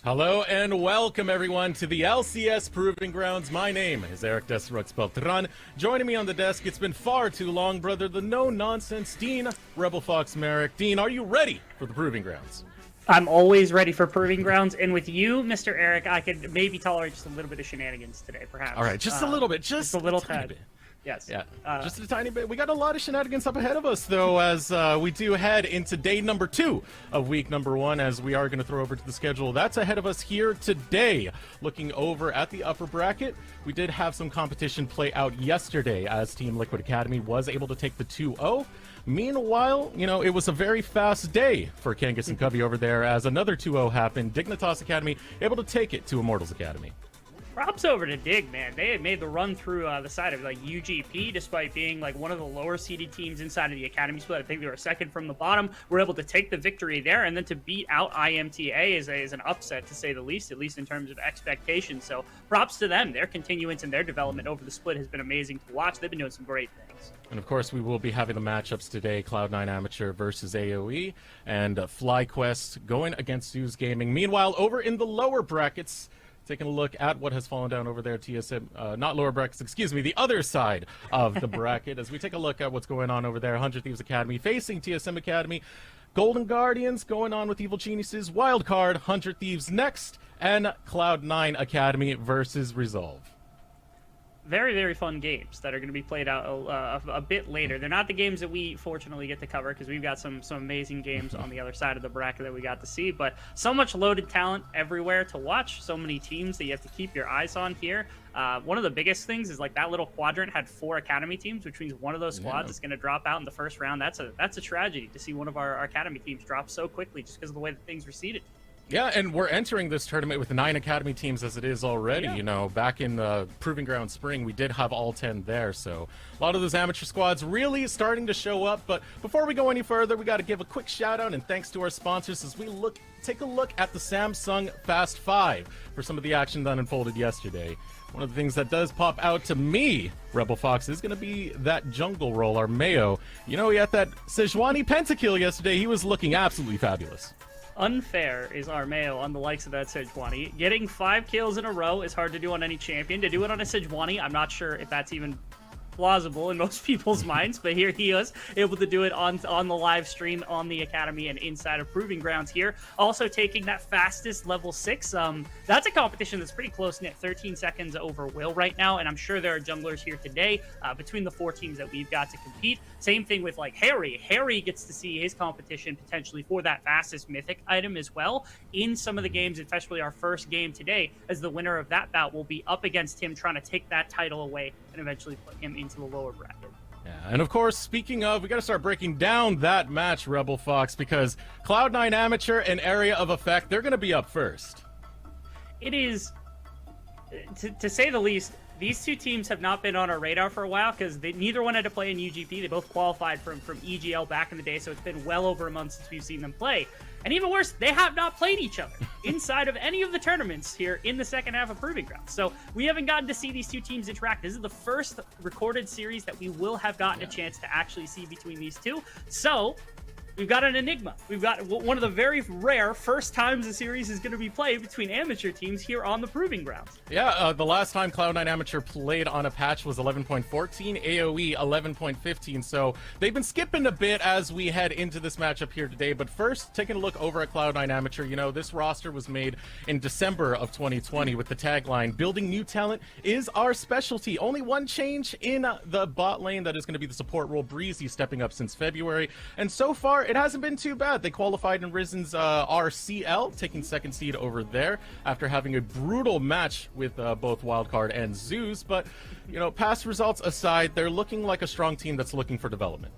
Hello and welcome everyone to the LCS Proving Grounds. My name is Eric Desrux Beltran. Joining me on the desk, it's been far too long, brother, the no-nonsense Dean Rebel Fox Merrick. Dean, are you ready for the Proving Grounds? I'm always ready for Proving Grounds, and with you, Mr. Eric, I could maybe tolerate just a little bit of shenanigans today, perhaps. All right, just a little bit, just a little tiny tad. bit. Yes. Yeah, just a tiny bit. We got a lot of shenanigans up ahead of us, though, as we do head into day number 2 of week number 1, as we are going to throw over to the schedule. That's ahead of us here today. Looking over at the upper bracket, we did have some competition play out yesterday, as Team Liquid Academy was able to take the 2-0. Meanwhile, you know, it was a very fast day for Kangas and Cubby over there, as another 2-0 happened. Dignitas Academy able to take it to Immortals Academy. Props over to Dig, man. They had made the run through the side of like UGP, despite being like one of the lower seeded teams inside of the Academy split. I think they were second from the bottom. We're able to take the victory there, and then to beat out IMTA is an upset, to say the least, at least in terms of expectations. So props to them. Their continuance and their development over the split has been amazing to watch. They've been doing some great things. And of course, we will be having the matchups today: Cloud9 Amateur versus AOE, and FlyQuest going against Zeus Gaming. Meanwhile, over in the lower brackets, taking a look at what has fallen down over there, TSM, not lower brackets, excuse me, the other side of the bracket, as we take a look at what's going on over there. 100 Thieves Academy facing TSM Academy. Golden Guardians going on with Evil Geniuses. Wildcard, 100 Thieves next, and Cloud9 Academy versus Resolve. Very, very fun games that are going to be played out a bit later. They're not the games that we fortunately get to cover, because we've got some amazing games on the other side of the bracket that we got to see, but so much loaded talent everywhere to watch, so many teams that you have to keep your eyes on here. One of the biggest things is like that little quadrant had 4 Academy teams, which means one of those squads is going to drop out in the first round. That's a tragedy to see one of our Academy teams drop so quickly just because of the way that things were seeded. Yeah, and we're entering this tournament with 9 Academy teams as it is already. Yeah. You know, back in the Proving Ground Spring, we did have all 10 there, so a lot of those amateur squads really starting to show up. But before we go any further, we got to give a quick shout out and thanks to our sponsors as we take a look at the Samsung Fast 5 for some of the action that unfolded yesterday. One of the things that does pop out to me, Rebel Fox, is going to be that jungle roll, our Mayo. You know, he had that Sejuani pentakill yesterday. He was looking absolutely fabulous. Unfair is Armeo on the likes of that Sejuani. Getting 5 kills in a row is hard to do on any champion. To do it on a Sejuani, I'm not sure if that's even plausible in most people's minds, but here he is able to do it on the live stream on the Academy and inside of Proving Grounds here. Also taking that fastest level 6. That's a competition that's pretty close-knit, 13 seconds over Will right now, and I'm sure there are junglers here today between the 4 teams that we've got to compete. Same thing with like Harry. Harry gets to see his competition potentially for that fastest mythic item as well in some of the games, especially our first game today, as the winner of that bout will be up against him trying to take that title away and eventually put him into the lower bracket. Yeah, and of course, speaking of, we got to start breaking down that match, Rebel Fox, because Cloud9 Amateur and Area of Effect, they're going to be up first. It is, to say the least, these two teams have not been on our radar for a while because neither one had to play in UGP. They both qualified from EGL back in the day, so it's been well over a month since we've seen them play. And even worse, they have not played each other inside of any of the tournaments here in the second half of Proving Grounds. So we haven't gotten to see these two teams interact. This is the first recorded series that we will have gotten a chance to actually see between these two. So we've got an enigma. We've got one of the very rare first times a series is going to be played between amateur teams here on the Proving Grounds. Yeah, the last time Cloud9 Amateur played on a patch was 11.14, AOE 11.15, so they've been skipping a bit as we head into this matchup here today. But first, taking a look over at Cloud9 Amateur, you know, this roster was made in December of 2020 with the tagline, "Building new talent is our specialty." Only one change in the bot lane, that is going to be the support role, Breezy stepping up since February, and so far it hasn't been too bad. They qualified in Risen's RCL, taking second seed over there after having a brutal match with both Wildcard and Zeus. But, you know, past results aside, they're looking like a strong team that's looking for development.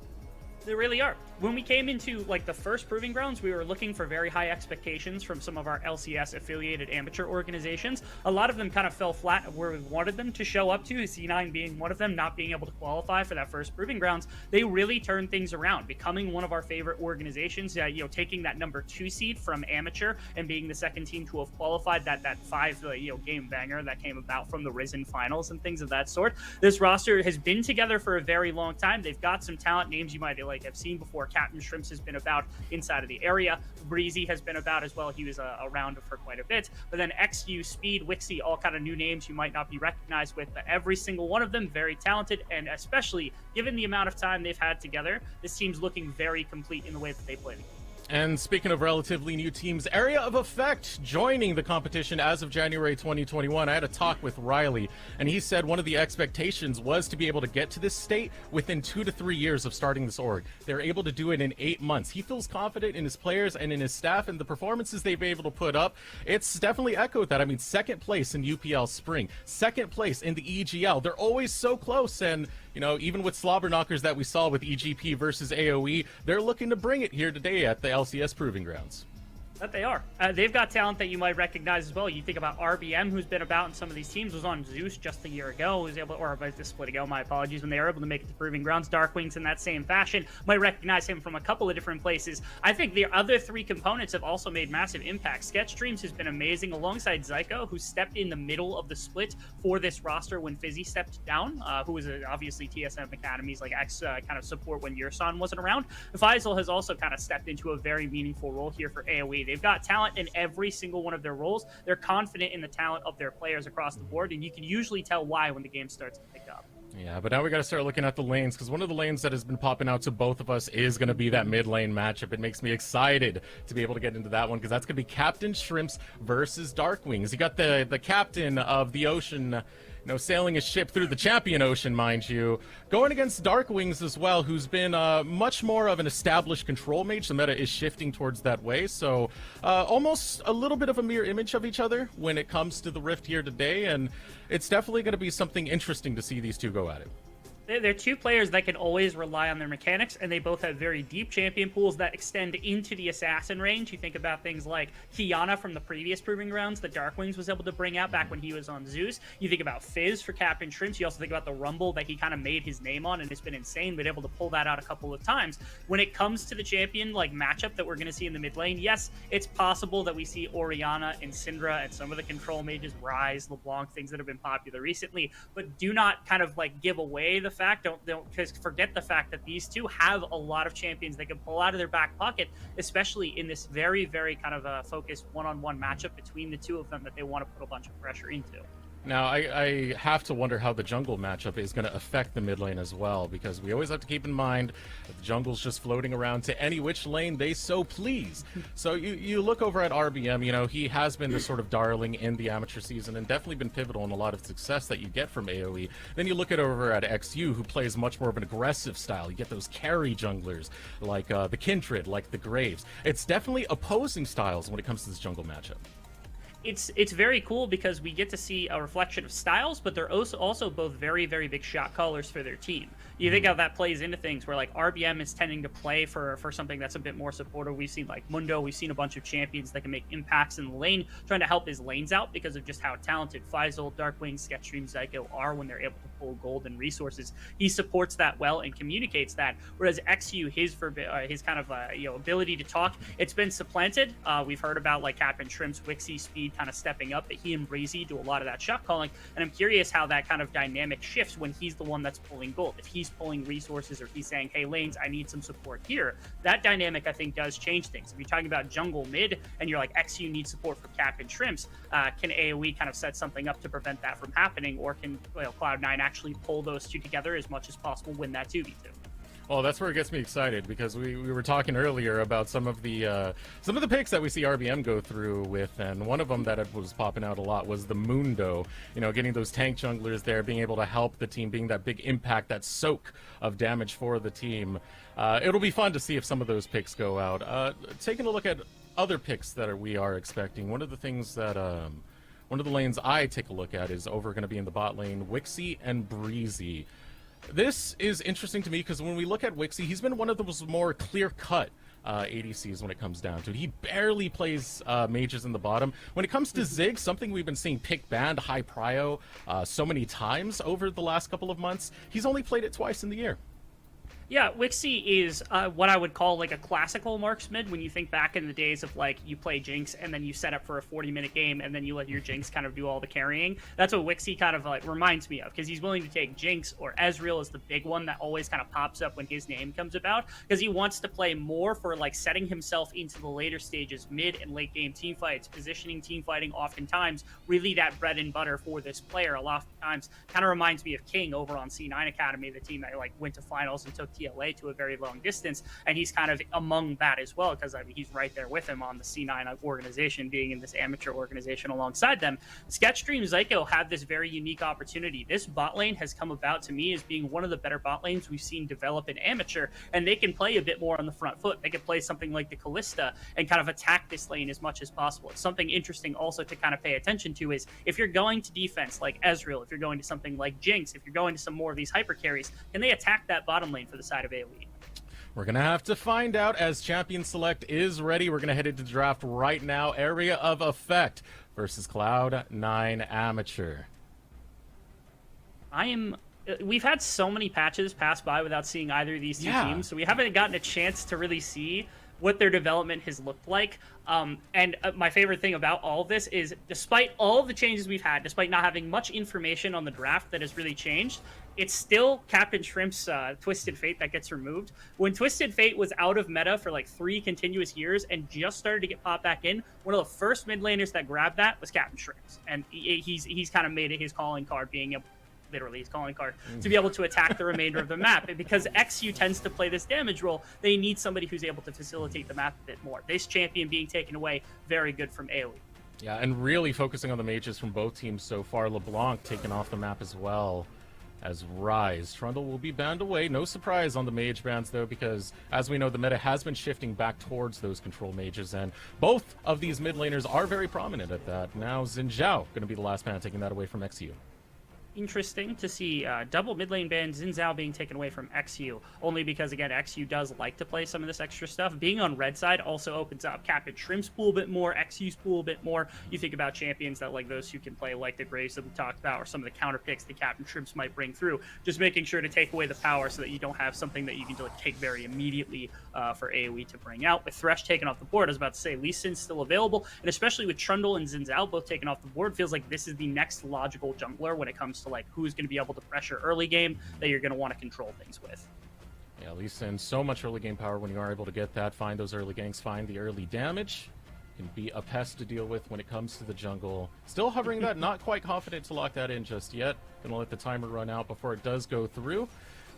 They really are. When we came into like the first Proving Grounds, we were looking for very high expectations from some of our LCS affiliated amateur organizations. A lot of them kind of fell flat where we wanted them to show up to, C9 being one of them, not being able to qualify for that first Proving Grounds. They really turned things around, becoming one of our favorite organizations, you know, taking that number 2 seed from amateur and being the second team to have qualified, that 5 game banger that came about from the Risen finals and things of that sort. This roster has been together for a very long time. They've got some talent, names you might like like I've seen before. Captain Shrimps has been about inside of the area. Breezy has been about as well. He was around for quite a bit. But then XU, Speed, Wixie, all kind of new names you might not be recognized with, but every single one of them very talented, and especially given the amount of time they've had together, this team's looking very complete in the way that they play the game. And speaking of relatively new teams, Area of Effect joining the competition as of January 2021. I had a talk with Riley, and he said one of the expectations was to be able to get to this state within 2 to 3 years of starting this org. They're able to do it in 8 months. He feels confident in his players and in his staff, and the performances they've been able to put up, it's definitely echoed that. I mean, second place in UPL Spring, second place in the EGL. They're always so close, and you know, even with slobber knockers that we saw with EGP versus AOE, they're looking to bring it here today at the LCS Proving Grounds. That they are. They've got talent that you might recognize as well. You think about RBM, who's been about in some of these teams, was on Zeus just a year ago, was able, or about this split ago, my apologies, when they were able to make it to Proving Grounds. Darkwings in that same fashion. Might recognize him from a couple of different places. I think the other three components have also made massive impacts. Sketch Dreams has been amazing alongside Zyko, who stepped in the middle of the split for this roster when Fizzy stepped down, who was obviously TSM Academy's like kind of support when Yurson wasn't around. Faisal has also kind of stepped into a very meaningful role here for AOE. They've got talent in every single one of their roles. They're confident in the talent of their players across the board, and you can usually tell why when the game starts to pick up. Yeah, but now we got to start looking at the lanes, because one of the lanes that has been popping out to both of us is going to be that mid lane matchup. It makes me excited to be able to get into that one, because that's going to be Captain Shrimps versus Darkwings. You got the captain of the ocean, you know, sailing his ship through the champion ocean, mind you, going against Darkwings as well, who's been much more of an established control mage. The meta is shifting towards that way, so almost a little bit of a mirror image of each other when it comes to the Rift here today, and it's definitely going to be something interesting to see these two go at it. They're two players that can always rely on their mechanics, and they both have very deep champion pools that extend into the assassin range. You think about things like Kiana from the previous Proving Grounds that Darkwings was able to bring out back when he was on Zeus. You think about Fizz for Captain Shrimps. You also think about the Rumble that he kind of made his name on, and it's been insane, been able to pull that out a couple of times. When it comes to the champion like matchup that we're going to see in the mid lane, yes, it's possible that we see Orianna and Syndra and some of the control mages, Rise, LeBlanc, things that have been popular recently, but do not kind of like give away the fact, don't just forget the fact that these two have a lot of champions they can pull out of their back pocket, especially in this very, very kind of focused one-on-one matchup between the two of them that they want to put a bunch of pressure into. Now, I have to wonder how the jungle matchup is going to affect the mid lane as well, because we always have to keep in mind that the jungle's just floating around to any which lane they so please. So you look over at RBM, you know, he has been the sort of darling in the amateur season and definitely been pivotal in a lot of success that you get from AOE. Then you look at over at XU, who plays much more of an aggressive style. You get those carry junglers like the Kindred, like the Graves. It's definitely opposing styles when it comes to this jungle matchup. It's very cool because we get to see a reflection of styles, but they're also both very, very big shot callers for their team. You think how that plays into things where like RBM is tending to play for something that's a bit more supportive. We've seen like Mundo, we've seen a bunch of champions that can make impacts in the lane, trying to help his lanes out because of just how talented Faisal, Darkwing, Sketchstream, Zyko are when they're able to pull gold and resources. He supports that well and communicates that. Whereas XU, his kind of ability to talk, it's been supplanted. We've heard about like Captain Shrimps, Wixie, Speed kind of stepping up, but he and Breezy do a lot of that shot calling, and I'm curious how that kind of dynamic shifts when he's the one that's pulling gold. If he's pulling resources, or if he's saying, hey lanes, I need some support here, that dynamic I think does change things. If you're talking about jungle mid and you're like XU needs support for Captain Shrimps, can AOE kind of set something up to prevent that from happening, or can Cloud9 actually pull those two together as much as possible, win that 2v2? Well, that's where it gets me excited, because we were talking earlier about some of the picks that we see RBM go through with, and one of them that was popping out a lot was the Mundo. You know, getting those tank junglers there, being able to help the team, being that big impact, that soak of damage for the team. It'll be fun to see if some of those picks go out. Taking a look at other picks that we are expecting, one of the things that one of the lanes I take a look at is over going to be in the bot lane, Wixie and Breezy. This is interesting to me because when we look at Wixie, he's been one of those more clear-cut ADCs when it comes down to it. He barely plays mages in the bottom. When it comes to Ziggs, something we've been seeing pick banned, high prio so many times over the last couple of months, he's only played it twice in the year. Yeah, Wixie is what I would call like a classical marksman. When you think back in the days of like you play Jinx and then you set up for a 40-minute game and then you let your Jinx kind of do all the carrying. That's what Wixie kind of like reminds me of, because he's willing to take Jinx or Ezreal as the big one that always kind of pops up when his name comes about, because he wants to play more for like setting himself into the later stages, mid and late game team fights, positioning team fighting oftentimes really that bread and butter for this player. A lot of times kind of reminds me of King over on C9 Academy, the team that like went to finals and took TLA to a very long distance, and he's kind of among that as well, because I mean he's right there with him on the C9 organization, being in this amateur organization alongside them. Sketchstream Zyko had this very unique opportunity. This bot lane has come about to me as being one of the better bot lanes we've seen develop in amateur, and they can play a bit more on the front foot. They can play something like the Callista and kind of attack this lane as much as possible. It's something interesting also to kind of pay attention to is if you're going to defense like Ezreal, if you're going to something like Jinx, if you're going to some more of these hyper carries, can they attack that bottom lane for the side of AOE? We're going to have to find out as Champion Select is ready. We're going to head into the draft right now. Area of Effect versus Cloud9 Amateur. We've had so many patches pass by without seeing either of these two teams, so we haven't gotten a chance to really see what their development has looked like. And my favorite thing about all of this is, despite all of the changes we've had, despite not having much information on the draft that has really changed, it's still Captain Shrimp's Twisted Fate that gets removed. When Twisted Fate was out of meta for like 3 continuous years and just started to get popped back in, one of the first mid laners that grabbed that was Captain Shrimps. And he's kind of made it his calling card, being able, literally his calling card, to be able to attack the remainder of the map. And because XU tends to play this damage role, they need somebody who's able to facilitate the map a bit more. This champion being taken away, very good from AOE. Yeah, and really focusing on the mages from both teams so far. LeBlanc taken off the map as well as Rise. Trundle will be banned away. No surprise on the mage bans, though, because as we know, the meta has been shifting back towards those control mages, and both of these mid laners are very prominent at that. Now Xin Zhao going to be the last man taking that away from XU. Interesting to see double mid lane ban Xin Zhao being taken away from XU, only because, again, XU does like to play some of this extra stuff. Being on red side also opens up Captain Shrimp's pool a bit more, XU's pool a bit more. You think about champions that like those who can play like the Graves that we talked about, or some of the counter picks that Captain Shrimps might bring through, just making sure to take away the power so that you don't have something that you can like, take very immediately for AoE to bring out. With Thresh taken off the board, I was about to say Lee Sin's still available, and especially with Trundle and Xin Zhao both taken off the board, feels like this is the next logical jungler when it comes to like who's going to be able to pressure early game that you're going to want to control things with. Yeah, Lee Sin, so much early game power when you are able to get that. Find those early ganks, find the early damage. Can be a pest to deal with when it comes to the jungle. Still hovering that, not quite confident to lock that in just yet. Gonna let the timer run out before it does go through.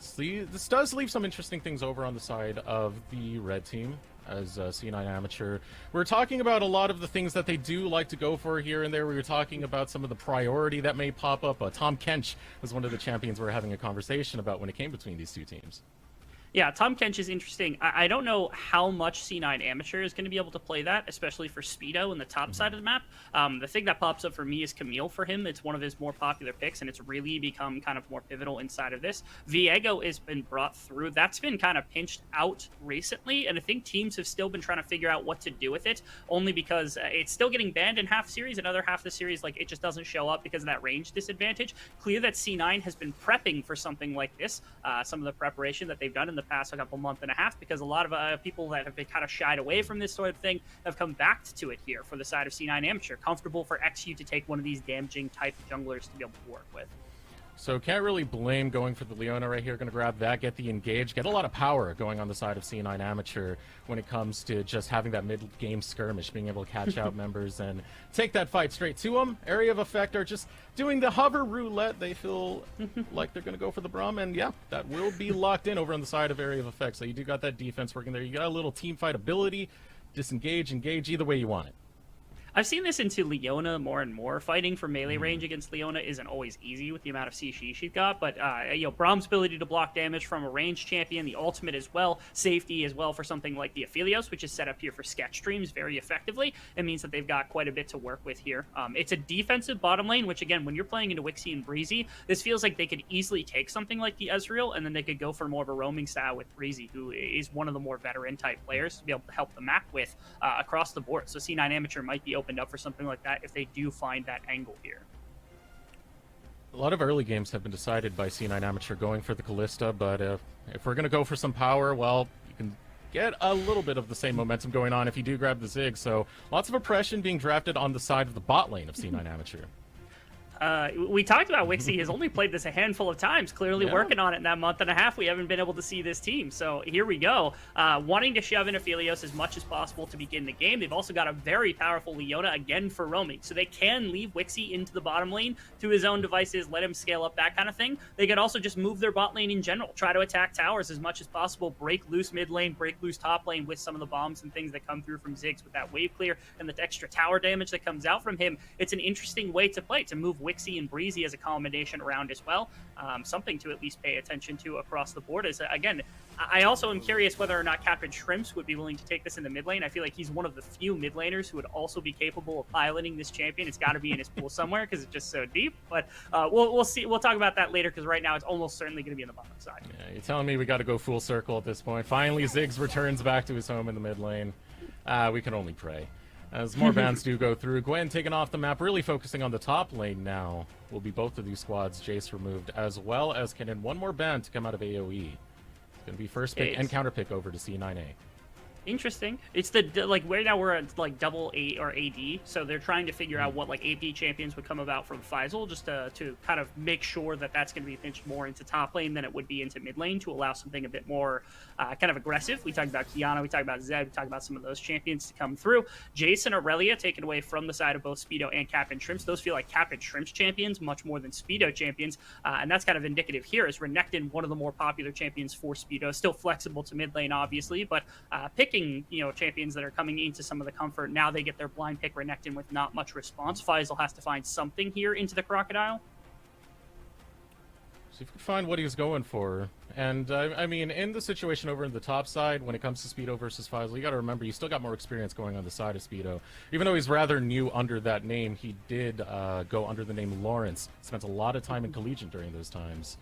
See, this does leave some interesting things over on the side of the red team as C9 Amateur. We're talking about a lot of the things that they do like to go for here and there. We were talking about some of the priority that may pop up. Tom Kench was one of the champions we were having a conversation about when it came between these two teams. Yeah, Tom Kench is interesting. I don't know how much C9 Amateur is going to be able to play that, especially for Speedo in the top side of the map. The thing that pops up for me is Camille for him. It's one of his more popular picks, and it's really become kind of more pivotal inside of this. Viego has been brought through. That's been kind of pinched out recently, and I think teams have still been trying to figure out what to do with it, only because it's still getting banned in half the series. Another half the series, like, it just doesn't show up because of that range disadvantage. Clear that C9 has been prepping for something like this, some of the preparation that they've done in the past month and a half, because a lot of people that have been kind of shied away from this sort of thing have come back to it here for the side of C9 Amateur. Comfortable for XU to take one of these damaging type junglers to be able to work with. So can't really blame going for the Leona right here. Going to grab that, get the engage, get a lot of power going on the side of C9 Amateur when it comes to just having that mid-game skirmish, being able to catch out members and take that fight straight to them. Area of Effect are just doing the hover roulette. They feel like they're going to go for the Braum, and yeah, that will be locked in over on the side of Area of Effect. So you do got that defense working there. You got a little team fight ability, disengage, engage, either way you want it. I've seen this into Leona more and more. Fighting for melee range against Leona isn't always easy with the amount of CC she's got, but Braum's ability to block damage from a ranged champion, the ultimate as well, safety as well for something like the Aphelios, which is set up here for sketch streams very effectively. It means that they've got quite a bit to work with here. It's a defensive bottom lane, which again, when you're playing into Wixie and Breezy, this feels like they could easily take something like the Ezreal, and then they could go for more of a roaming style with Breezy, who is one of the more veteran type players to be able to help the map with across the board. So C9 Amateur might be opened up for something like that if they do find that angle here. A lot of early games have been decided by C9 Amateur going for the Callista, but if we're going to go for some power, well, you can get a little bit of the same momentum going on if you do grab the Zig, so lots of oppression being drafted on the side of the bot lane of C9 Amateur. We talked about Wixie has only played this a handful of times, clearly Yeah. working on it in that month and a half. We haven't been able to see this team. So here we go. Wanting to shove in Aphelios as much as possible to begin the game. They've also got a very powerful Leona again for roaming. So they can leave Wixie into the bottom lane to his own devices, let him scale up, that kind of thing. They could also just move their bot lane in general, try to attack towers as much as possible, break loose mid lane, break loose top lane with some of the bombs and things that come through from Ziggs with that wave clear and the extra tower damage that comes out from him. It's an interesting way to play, to move Wixie and Breezy as a combination around as well. Something to at least pay attention to across the board is, again, I also am curious whether or not Captain Shrimps would be willing to take this in the mid lane. I feel like he's one of the few mid laners who would also be capable of piloting this champion. It's got to be in his pool somewhere because it's just so deep. But we'll see. We'll talk about that later because right now it's almost certainly going to be on the bottom side. Yeah, you're telling me we got to go full circle at this point. Finally, Ziggs returns back to his home in the mid lane. We can only pray. As more bans do go through, Gwen taking off the map, really focusing on the top lane now. Will be both of these squads, Jace removed, as well as Kennen. One more ban to come out of AOE. It's going to be first pick and counter pick over to C9A. Interesting. It's the like right now we're at like double A or AD, so they're trying to figure out what like AP champions would come about from Faisal, just to kind of make sure that that's going to be pinched more into top lane than it would be into mid lane to allow something a bit more kind of aggressive. We talked about Kiana, we talked about Zed, we talked about some of those champions to come through. Jace and Aurelia taken away from the side of both Speedo and Captain Shrimps. Those feel like Captain Shrimps champions much more than Speedo champions, and that's kind of indicative here. Is Renekton one of the more popular champions for Speedo? Still flexible to mid lane, obviously, but picking champions that are coming into some of the comfort. Now they get their blind pick Renekton with not much response. Faisal has to find something here into the Crocodile. So if you could find what he's going for. And, I mean, in the situation over in the top side, when it comes to Speedo versus Faisal, you got to remember, you still got more experience going on the side of Speedo. Even though he's rather new under that name, he did go under the name Lawrence. Spent a lot of time in Collegiate during those times.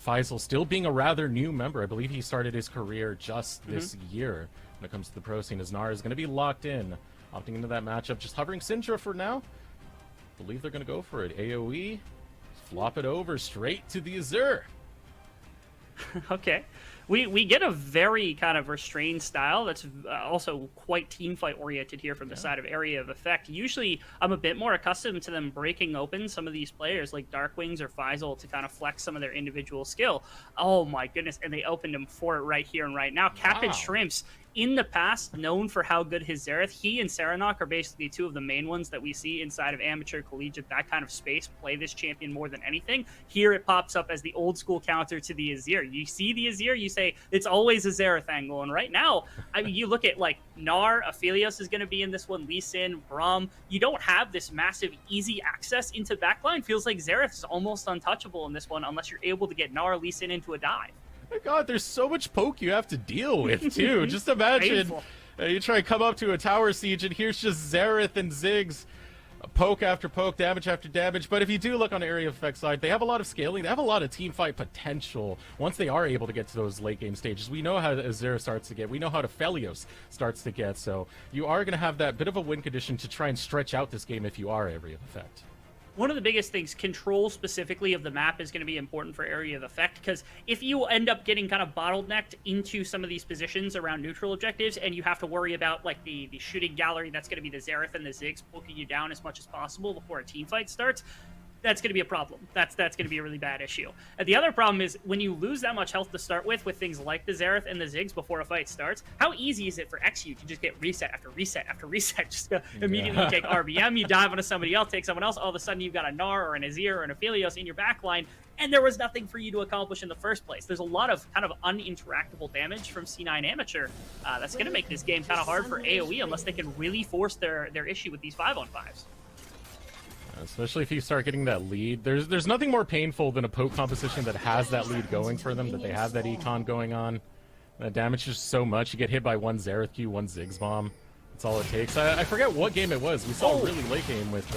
Faisal still being a rather new member. I believe he started his career just this year when it comes to the pro scene. As Nara is going to be locked in, opting into that matchup. Just hovering Syndra for now. Believe they're going to go for it. AOE, flop it over straight to the Azure. Okay. We get a very kind of restrained style that's also quite teamfight oriented here from the side of Area of Effect. Usually, I'm a bit more accustomed to them breaking open some of these players like Darkwings or Faisal to kind of flex some of their individual skill. Oh my goodness, and they opened him for it right here and right now. Captain Shrimps, in the past, known for how good his Xerath, he and Serenok are basically two of the main ones that we see inside of amateur, collegiate, that kind of space, play this champion more than anything. Here it pops up as the old school counter to the Azir. You see the Azir, you say, it's always a Xerath angle, and right now, I mean, you look at, like, Gnar, Aphelios is going to be in this one, Lee Sin, Braum. You don't have this massive, easy access into backline. Feels like Xerath is almost untouchable in this one unless you're able to get Gnar, Lee Sin into a dive. My God, there's so much poke you have to deal with, too. Just imagine you try to come up to a tower siege, and here's just Xerath and Ziggs. Poke after poke, damage after damage. But if you do look on the Area of Effect side, they have a lot of scaling. They have a lot of team fight potential once they are able to get to those late game stages. We know how Azir starts to get. We know how Aphelios starts to get. So you are going to have that bit of a win condition to try and stretch out this game if you are Area of Effect. One of the biggest things, control specifically of the map is going to be important for Area of Effect, because if you end up getting kind of bottlenecked into some of these positions around neutral objectives and you have to worry about like the shooting gallery, that's going to be the Xerath and the Ziggs poking you down as much as possible before a team fight starts, that's going to be a problem. That's going to be a really bad issue. And the other problem is when you lose that much health to start with things like the Xerath and the Ziggs before a fight starts, how easy is it for XU to just get reset after reset after reset? Just immediately take RBM, you dive onto somebody else, take someone else, all of a sudden you've got a Gnar or an Azir or an Aphelios in your backline, and there was nothing for you to accomplish in the first place. There's a lot of kind of uninteractable damage from C9 Amateur. That's going to make this game kind of hard for AOE unless they can really force their issue with these 5-on-5s. Especially if you start getting that lead. There's nothing more painful than a poke composition that has that lead going for them, that they have that econ going on. The damage is so much. You get hit by one Xerath Q, one Ziggs bomb. That's all it takes. I forget what game it was. We saw a really late game with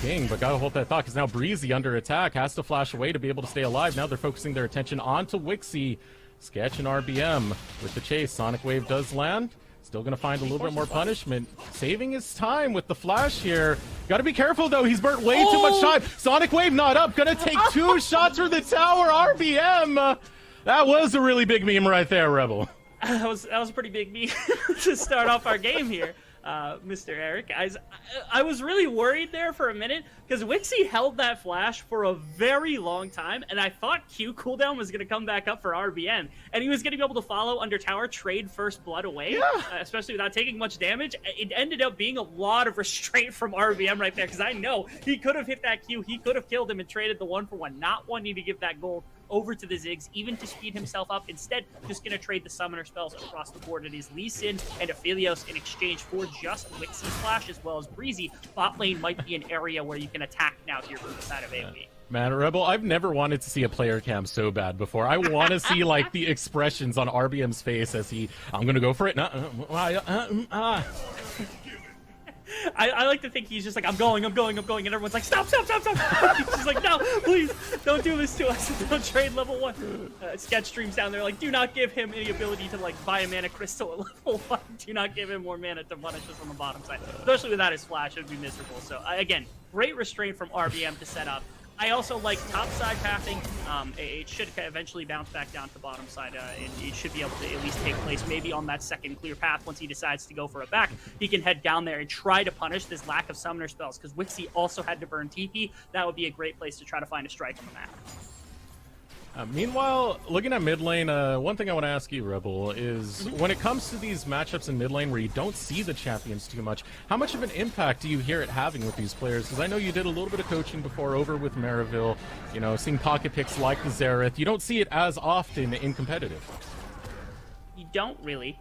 King, but gotta hold that thought because now Breezy under attack has to flash away to be able to stay alive. Now they're focusing their attention onto Wixie. Sketch and RBM with the chase. Sonic Wave does land. Still gonna find a little bit more punishment. Saving his time with the flash here. Gotta be careful though, he's burnt way too much time. Sonic Wave not up, gonna take 2 shots for the tower. RBM! That was a really big meme right there, Rebel. That was a pretty big meme to start off our game here. Mr. Eric. I was really worried there for a minute because Wixie held that flash for a very long time, and I thought Q cooldown was going to come back up for RBM, and he was going to be able to follow under tower, trade first blood away, especially without taking much damage. It ended up being a lot of restraint from RBM right there because I know he could have hit that Q, he could have killed him and traded the 1-for-1, not wanting to give that gold over to the Ziggs, even to speed himself up. Instead, just going to trade the summoner spells across the board. It is Lee Sin and Aphelios in exchange for just Wixie's flash as well as Breezy. Bot lane might be an area where you can attack now here from the side of AOE. Man, Rebel, I've never wanted to see a player cam so bad before. I want to see, like, the expressions on RBM's face as I'm going to go for it. I like to think he's just like, I'm going, and everyone's like, stop. He's just like, no, please, don't do this to us. Don't trade level 1. Sketch streams down there like, do not give him the ability to, like, buy a mana crystal at level 1. Do not give him more mana to punish us on the bottom side. Especially without his flash, it would be miserable. So, again, great restraint from RBM to set up. I also like top side pathing. It should eventually bounce back down to bottom side. It should be able to at least take place maybe on that second clear path. Once he decides to go for a back, he can head down there and try to punish this lack of summoner spells, because Wixie also had to burn TP. That would be a great place to try to find a strike on the map. Meanwhile, looking at mid lane, one thing I want to ask you, Rebel, is when it comes to these matchups in mid lane where you don't see the champions too much, how much of an impact do you hear it having with these players? Because I know you did a little bit of coaching before over with Maryville, you know, seeing pocket picks like the Xerath. You don't see it as often in competitive. You don't really.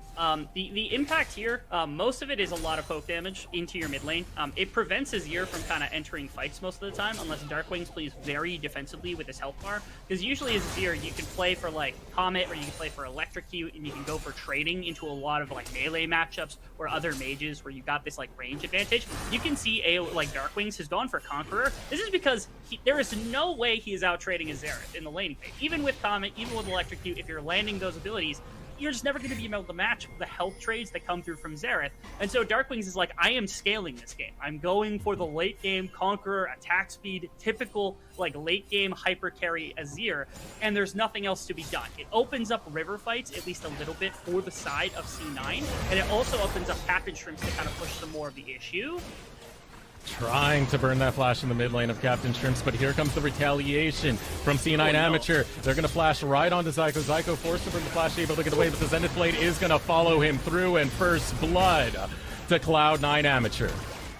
The impact here, most of it is a lot of poke damage into your mid lane. It prevents Azir from kind of entering fights most of the time, unless Darkwings plays very defensively with his health bar. Because usually as Azir, you can play for like Comet, or you can play for Electrocute, and you can go for trading into a lot of like melee matchups or other mages where you got this like range advantage. You can see like Darkwings has gone for Conqueror. This is because there is no way he is out trading a Xerath in the laning phase. Even with Comet, even with Electrocute, if you're landing those abilities, you're just never going to be able to match the health trades that come through from Xerath. And so Darkwings is like, I am scaling this game. I'm going for the late game Conqueror, attack speed, typical like late game hyper carry Azir, and there's nothing else to be done. It opens up river fights at least a little bit for the side of C9, and it also opens up Captain Shrimps to kind of push some more of the issue. Trying to burn that flash in the mid lane of Captain Shrimps, but here comes the retaliation from C9 Amateur. They're going to flash right onto Zyko. Zyko forced to burn the flash, able to get away, but the Zenith Blade is going to follow him through, and first blood to Cloud9 Amateur.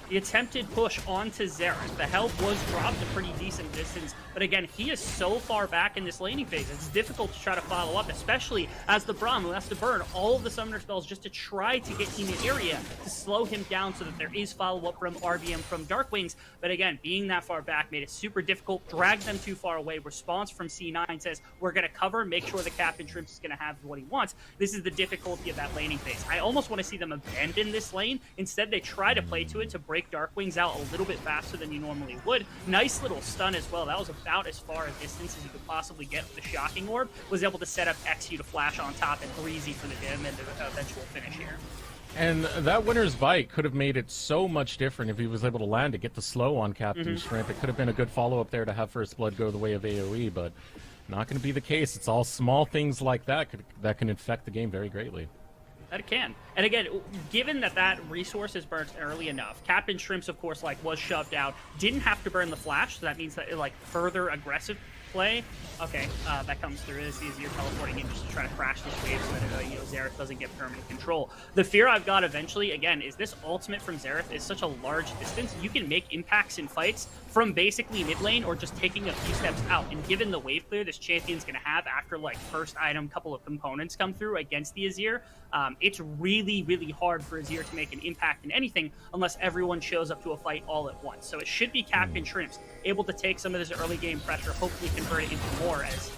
The attempted push onto Xerath. The health was dropped a pretty decent distance, but again, he is so far back in this laning phase, it's difficult to try to follow up, especially as the Braum, who has to burn all of the summoner spells just to try to get in the area to slow him down so that there is follow-up from RBM from Darkwings. But again, being that far back made it super difficult, dragged them too far away. Response from C9 says, we're going to cover, make sure the Captain Shrimps is going to have what he wants. This is the difficulty of that laning phase. I almost want to see them abandon this lane. Instead, they try to play to it to break Darkwings out a little bit faster than you normally would. Nice little stun as well. That was about as far a distance as you could possibly get with the Shocking Orb. Was able to set up XU to flash on top and Breezy for the dim and the eventual finish here. And that winner's bite could have made it so much different if he was able to land to get the slow on Captain Shrimp. It could have been a good follow-up there to have First Blood go the way of AOE, but not going to be the case. It's all small things like that that can infect the game very greatly. That it can. And again, given that that resource is burnt early enough, Captain Shrimps, of course, like was shoved out, didn't have to burn the flash, so that means that like further aggressive play. Okay, that comes through. This is you're teleporting in just to try to crash this wave so that Xerath doesn't get permanent control. The fear I've got eventually, again, is this ultimate from Xerath is such a large distance. You can make impacts in fights from basically mid lane or just taking a few steps out. And given the wave clear this champion's going to have after like first item, couple of components come through against the Azir, it's really, really hard for Azir to make an impact in anything unless everyone shows up to a fight all at once. So it should be Captain Shrimps able to take some of this early game pressure, hopefully convert it into more, as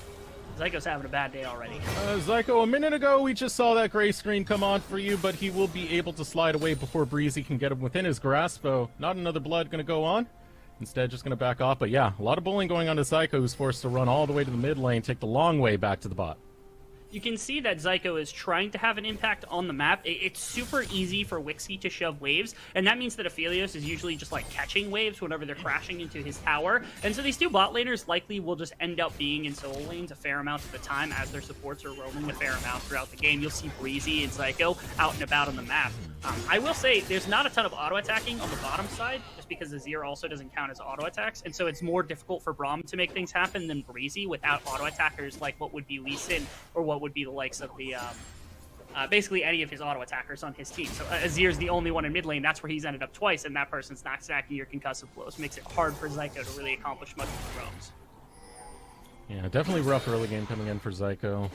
Zyko's having a bad day already. Zyko, a minute ago we just saw that gray screen come on for you, but he will be able to slide away before Breezy can get him within his grasp. So not another blood going to go on. Instead, just going to back off. But yeah, a lot of bullying going on to Zyko, who's forced to run all the way to the mid lane, take the long way back to the bot. You can see that Zyko is trying to have an impact on the map. It's super easy for Wixie to shove waves, and that means that Aphelios is usually just like catching waves whenever they're crashing into his tower. And so these two bot laners likely will just end up being in solo lanes a fair amount of the time as their supports are roaming a fair amount throughout the game. You'll see Breezy and Zyko out and about on the map. I will say there's not a ton of auto-attacking on the bottom side, just because Azir also doesn't count as auto-attacks, and so it's more difficult for Braum to make things happen than Breezy without auto-attackers like what would be Lee Sin or what would be the likes of the basically any of his auto-attackers on his team. So Azir's the only one in mid lane. That's where he's ended up twice, and that person's not stacking your concussive blows. Makes it hard for Zyko to really accomplish much with the roams. Yeah, definitely rough early game coming in for Zyko.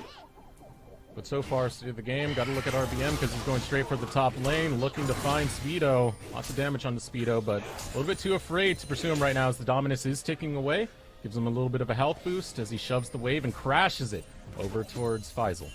But so far, state of the game, got to look at RBM because he's going straight for the top lane, looking to find Speedo. Lots of damage on the Speedo, but a little bit too afraid to pursue him right now as the Dominus is ticking away. Gives him a little bit of a health boost as he shoves the wave and crashes it over towards Faisal.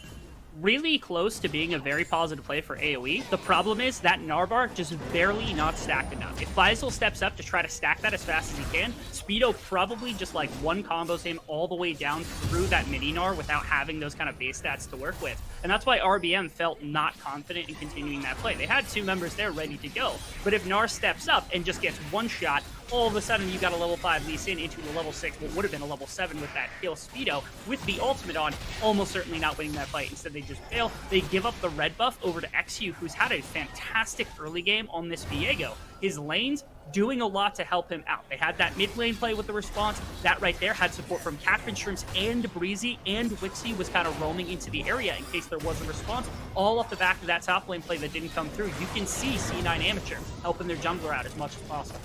Really close to being a very positive play for AOE. The problem is that Narbar just barely not stacked enough. If Faisal steps up to try to stack that as fast as he can, Speedo probably just like one combos him all the way down through that mini Gnar without having those kind of base stats to work with. And that's why RBM felt not confident in continuing that play. They had two members there ready to go, but if Gnar steps up and just gets one shot, all of a sudden you got a level 5 Lee Sin into a level 6, what would have been a level 7 with that kill Speedo, with the ultimate on, almost certainly not winning that fight. Instead they just fail. They give up the red buff over to XU, who's had a fantastic early game on this Viego. His lanes doing a lot to help him out. They had that mid lane play with the response. That right there had support from Captain Shrimps and Breezy, and Wixie was kind of roaming into the area in case there was a response. All off the back of that top lane play that didn't come through. You can see C9 Amateur helping their jungler out as much as possible.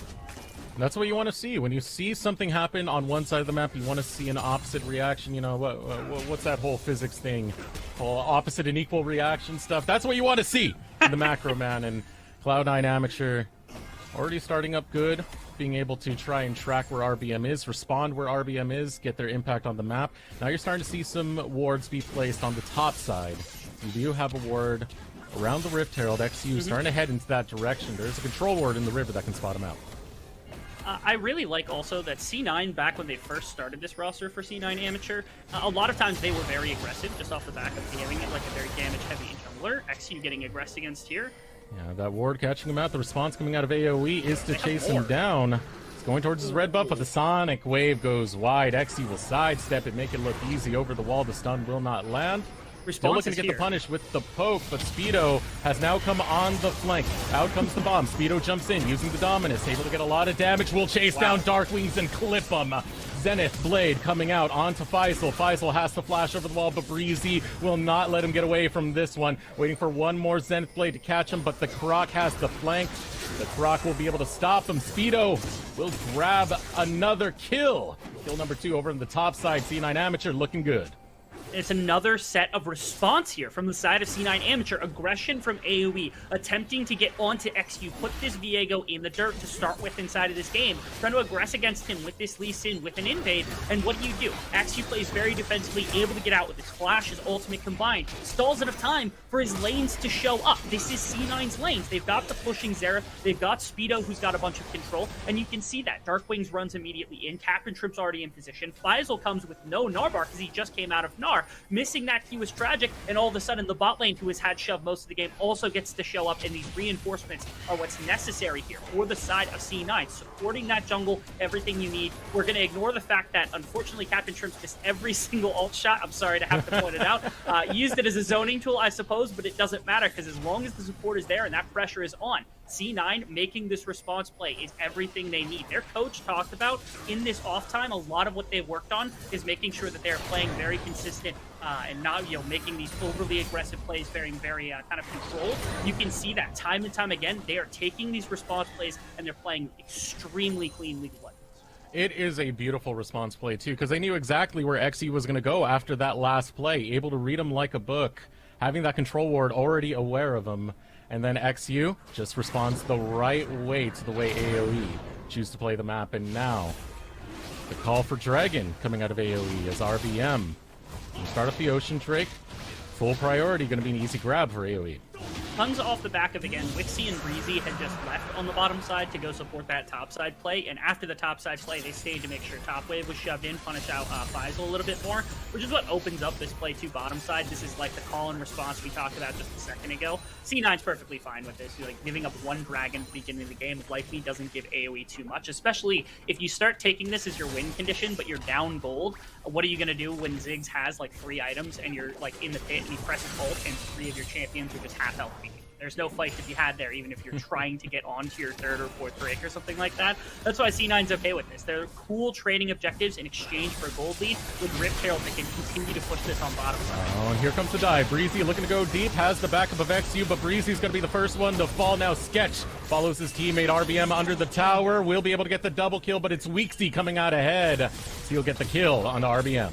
That's what you want to see. When you see something happen on one side of the map, you want to see an opposite reaction. You know, what's that whole physics thing? Whole opposite and equal reaction stuff. That's what you want to see in the macro, man. And Cloud9 Amateur already starting up good, being able to try and track where RBM is, respond where RBM is, get their impact on the map. Now you're starting to see some wards be placed on the top side. You do have a ward around the Rift Herald. XU starting to head into that direction. There's a control ward in the river that can spot him out. I really like also that C9, back when they first started this roster for C9 Amateur, a lot of times they were very aggressive, just off the back of having it like a very damage-heavy jungler. XU getting aggressed against here. Yeah, that ward catching him out. The response coming out of AOE is to chase him down. He's going towards his red buff, but the Sonic Wave goes wide. XU will sidestep it, make it look easy over the wall. The stun will not land. Still looking to get the punish with the poke, but Speedo has now come on the flank. Out comes the bomb. Speedo jumps in, using the Dominus, able to get a lot of damage. Will chase down Dark Wings and clip him. Zenith Blade coming out onto Faisal. Faisal has to flash over the wall, but Breezy will not let him get away from this one. Waiting for one more Zenith Blade to catch him, but the Croc has the flank. The Croc will be able to stop him. Speedo will grab another kill. Kill number 2 over on the top side. C9 Amateur looking good. It's another set of response here from the side of C9 Amateur. Aggression from AOE, attempting to get onto XU, put this Viego in the dirt to start with inside of this game, trying to aggress against him with this Lee Sin, with an invade, and what do? XU plays very defensively, able to get out with his flash, his ultimate combined, stalls enough time for his lanes to show up. This is C9's lanes. They've got the pushing Xerath, they've got Speedo, who's got a bunch of control, and you can see that. Dark Wings runs immediately in, Captain Shrimp's already in position, Faisal comes with no Narbar because he just came out of Gnar. Missing that key was tragic, and all of a sudden the bot lane, who has had shove most of the game, also gets to show up, and these reinforcements are what's necessary here for the side of C9, supporting that jungle, everything you need. We're going to ignore the fact that, unfortunately, Captain Shrimps missed every single ult shot. I'm sorry to have to point it out. Used it as a zoning tool, I suppose, but it doesn't matter, because as long as the support is there and that pressure is on, C9 making this response play is everything they need. Their coach talked about in this off time, a lot of what they've worked on is making sure that they're playing very consistent and not, making these overly aggressive plays very kind of controlled. You can see that time and time again. They are taking these response plays and they're playing extremely clean League of Legends. It is a beautiful response play, too, because they knew exactly where XE was going to go after that last play, able to read him like a book, having that control ward already aware of him. And then XU just responds the right way to the way AOE choose to play the map. And now, the call for Dragon coming out of AOE as RBM. You start up the Ocean Drake. Full priority, going to be an easy grab for AOE. comes off the back of, again, Wixie and Breezy had just left on the bottom side to go support that top side play, and after the top side play, they stayed to make sure top wave was shoved in, punish out Faisal a little bit more, which is what opens up this play to bottom side. This is like the call and response we talked about just a second ago. C9's perfectly fine with this. You're like giving up one dragon at the beginning of the game likely doesn't give AOE too much, especially if you start taking this as your win condition, but you're down gold. What are you going to do when Ziggs has like 3 items and you're like in the pit and he presses ult and 3 of your champions are just half health? There's no fight to be had there, even if you're trying to get onto your 3rd or 4th break or something like that. That's why C9's okay with this. They're cool trading objectives in exchange for a gold lead with Rift Herald that can continue to push this on bottom side. Oh, and here comes the dive. Breezy looking to go deep, has the backup of XU, but Breezy's going to be the first one to fall now. Sketch follows his teammate RBM under the tower. Will be able to get the double kill, but it's Weeksy coming out ahead. So he'll get the kill on RBM.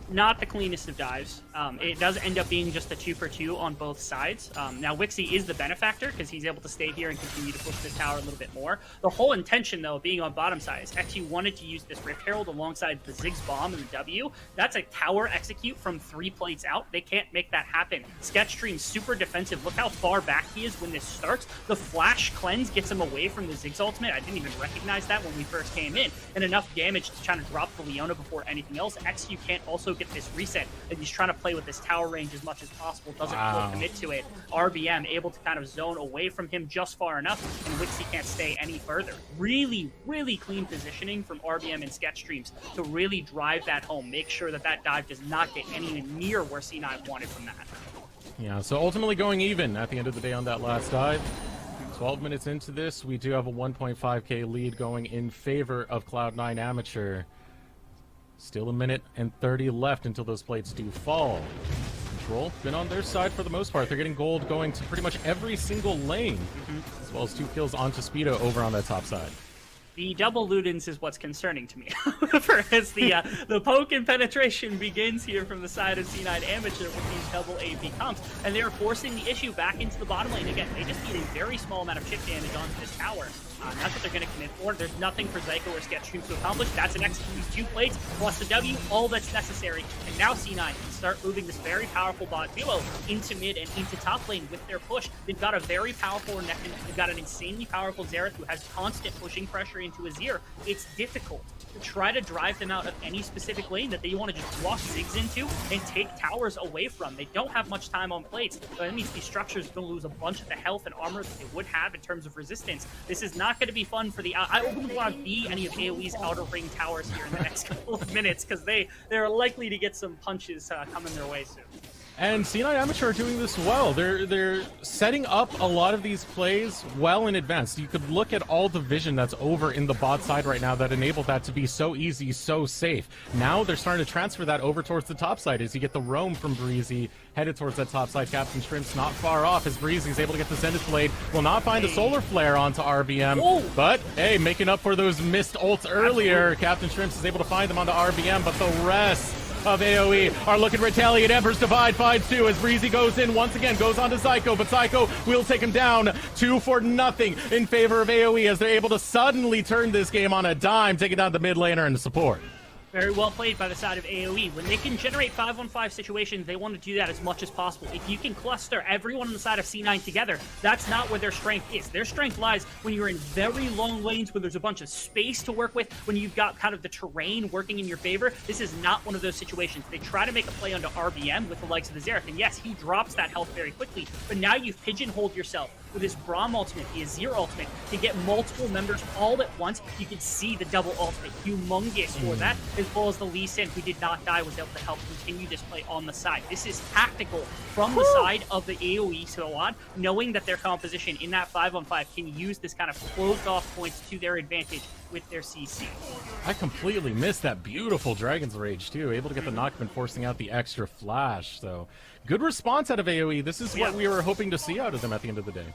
Not the cleanest of dives. It does end up being just a 2-for-2 on both sides. Now, Wixie is the benefactor because he's able to stay here and continue to push this tower a little bit more. The whole intention, though, of being on bottom side is XU wanted to use this Rift Herald alongside the Ziggs bomb and the W. That's a tower execute from 3 plates out. They can't make that happen. Sketchstream's super defensive. Look how far back he is when this starts. The flash cleanse gets him away from the Ziggs ultimate. I didn't even recognize that when we first came in. And enough damage to try to drop the Leona before anything else. XU can't also get this reset, and he's trying to play with this tower range as much as possible, doesn't full commit to it. RBM able to kind of zone away from him just far enough, and Wixie can't stay any further. Really, really clean positioning from RBM and Sketchstreams to really drive that home, make sure that that dive does not get anywhere near where C9 wanted from that. Yeah, so ultimately going even at the end of the day on that last dive. 12 minutes into this, we do have a 1.5k lead going in favor of Cloud9 Amateur. Still 1:30 left until those plates do fall. Control been on their side for the most part. They're getting gold going to pretty much every single lane, as well as 2 kills onto Speedo over on that top side. The double Ludens is what's concerning to me. As the poke and penetration begins here from the side of C9 Amateur with these double AP comps, and they're forcing the issue back into the bottom lane. Again, they just need a very small amount of chip damage onto this tower. That's what they're going to commit for. There's nothing for Zyko or Sketchstream to accomplish. That's an execute. These 2 plates plus the W, all that's necessary. And now C9 can start moving this very powerful bot duo into mid and into top lane with their push. They've got a very powerful Nekken. They've got an insanely powerful Xerath who has constant pushing pressure into Azir. It's difficult to try to drive them out of any specific lane that they want to just walk Ziggs into and take towers away from. They don't have much time on plates. So that means these structures are going to lose a bunch of the health and armor that they would have in terms of resistance. This is not going to be fun for the... I wouldn't want to be any of AoE's outer ring towers here in the next couple of minutes because they're likely to get some punches coming their way soon. And C9 Amateur are doing this well. They're setting up a lot of these plays well in advance. You could look at all the vision that's over in the bot side right now that enabled that to be so easy, so safe. Now they're starting to transfer that over towards the top side as you get the roam from Breezy headed towards that top side. Captain Shrimp's not far off as Breezy's able to get the Zenith Blade. Will not find the Solar Flare onto RBM. Whoa. But, hey, making up for those missed ults earlier. Captain Shrimps is able to find them onto RBM, but the rest of AOE are looking to retaliate. Emperor's Divide finds 2 as Breezy goes in once again, goes on to Zyko, but Zyko will take him down 2-0 in favor of AOE as they're able to suddenly turn this game on a dime, taking down the mid laner and the support. Very well played by the side of AOE. When they can generate 5-on-5 situations, they want to do that as much as possible. If you can cluster everyone on the side of C9 together, that's not where their strength is. Their strength lies when you're in very long lanes where there's a bunch of space to work with, when you've got kind of the terrain working in your favor. This is not one of those situations. They try to make a play onto RBM with the likes of the Xerath, and yes, he drops that health very quickly, but now you've pigeonholed yourself with his Braum ultimate, the Azir ultimate, to get multiple members all at once. You can see the double ultimate, humongous for that, as well as the Lee Sin, who did not die, was able to help continue this play on the side. This is tactical from the side of the AoE squad, knowing that their composition in that 5-on-5 can use this kind of closed off points to their advantage with their CC. I completely missed that beautiful Dragon's Rage too, able to get the knockman, forcing out the extra flash. So good response out of AoE. This is what we were hoping to see out of them at the end of the day.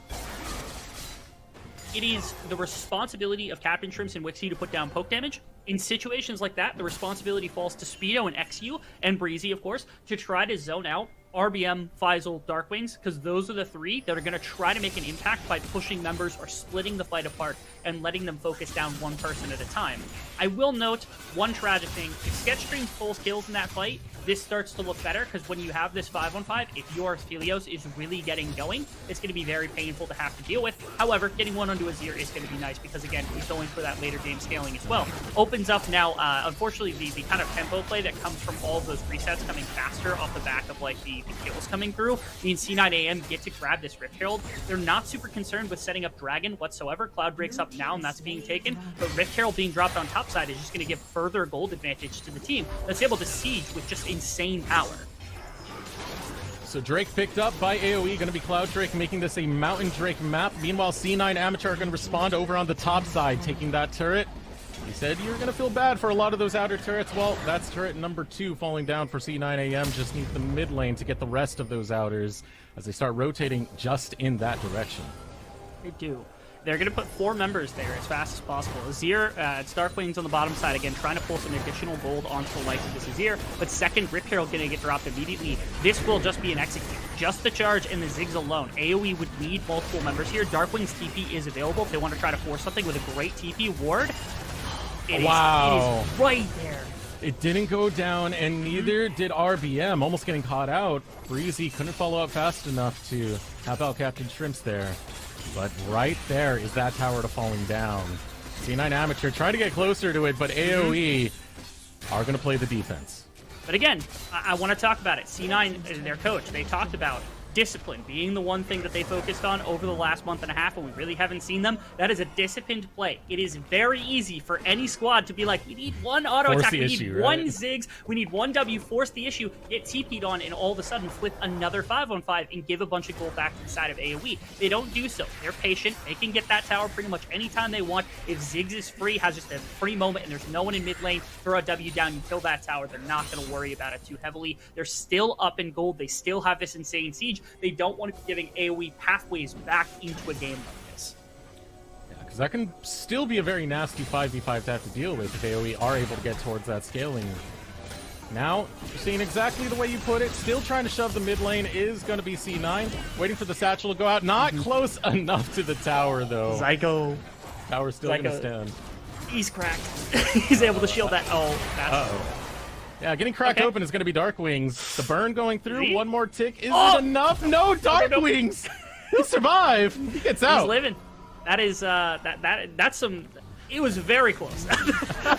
It is the responsibility of Captain Shrimps and Wixie to put down poke damage. In situations like that, the responsibility falls to Speedo and XU, and Breezy, of course, to try to zone out RBM, Faisal, Darkwings, because those are the three that are going to try to make an impact by pushing members or splitting the fight apart and letting them focus down one person at a time. I will note one tragic thing. If Sketchstream pulls kills in that fight, this starts to look better, because when you have this 5-on-5, if your Helios is really getting going, it's going to be very painful to have to deal with. However, getting one onto Azir is going to be nice, because again, he's going for that later game scaling as well. Opens up now, unfortunately, the kind of tempo play that comes from all of those resets coming faster off the back of like the kills coming through means C9AM get to grab this Rift Herald. They're not super concerned with setting up Dragon whatsoever. Cloud breaks up now, and that's being taken, but Rift Herald being dropped on top side is just going to give further gold advantage to the team that's able to siege with just insane power. So Drake picked up by AOE, going to be Cloud Drake making this a Mountain Drake map. Meanwhile, C9 Amateur are going to respond over on the top side, taking that turret. He said you're going to feel bad for a lot of those outer turrets. Well, that's turret number 2 falling down for C9AM. Just need the mid lane to get the rest of those outers as they start rotating just in that direction. They do. They're going to put 4 members there as fast as possible. Azir, it's Darkwings on the bottom side again, trying to pull some additional gold onto the likes of this Azir, but second Rip Herald going to get dropped immediately. This will just be an execute. Just the charge and the Ziggs alone. AoE would need multiple members here. Darkwings TP is available if they want to try to force something with a great TP ward. It is right there. It didn't go down, and neither did RBM, almost getting caught out. Breezy couldn't follow up fast enough to have out Captain Shrimps there. But right there is that tower to falling down. C9 Amateur trying to get closer to it, but AoE are going to play the defense. But again, I want to talk about it. C9, their coach, they talked about discipline being the one thing that they focused on over the last month and a half, and we really haven't seen them. That is a disciplined play. It is very easy for any squad to be like, we need one auto attack, we need one Ziggs, we need one W, force the issue, get TP'd on, and all of a sudden flip another 5-on-5 and give a bunch of gold back to the side of AoE. They don't do so. They're patient. They can get that tower pretty much anytime they want. If Ziggs is free, has just a free moment, and there's no one in mid lane, throw a W down, you kill that tower. They're not going to worry about it too heavily. They're still up in gold. They still have this insane siege. They don't want to be giving AoE pathways back into a game like this. Yeah, because that can still be a very nasty 5v5 to have to deal with if AoE are able to get towards that scaling. Now, you're seeing exactly the way you put it. Still trying to shove the mid lane is going to be C9. Waiting for the satchel to go out. Not close enough to the tower, though. Zyko. Tower's still going to stand. He's cracked. He's able to shield that. Oh, that's... Uh-oh. Yeah, getting cracked open is going to be Darkwings. The burn going through. One more tick. Is it enough? No, Darkwings! He'll survive. He gets out. He's living. That is, that's some... It was very close.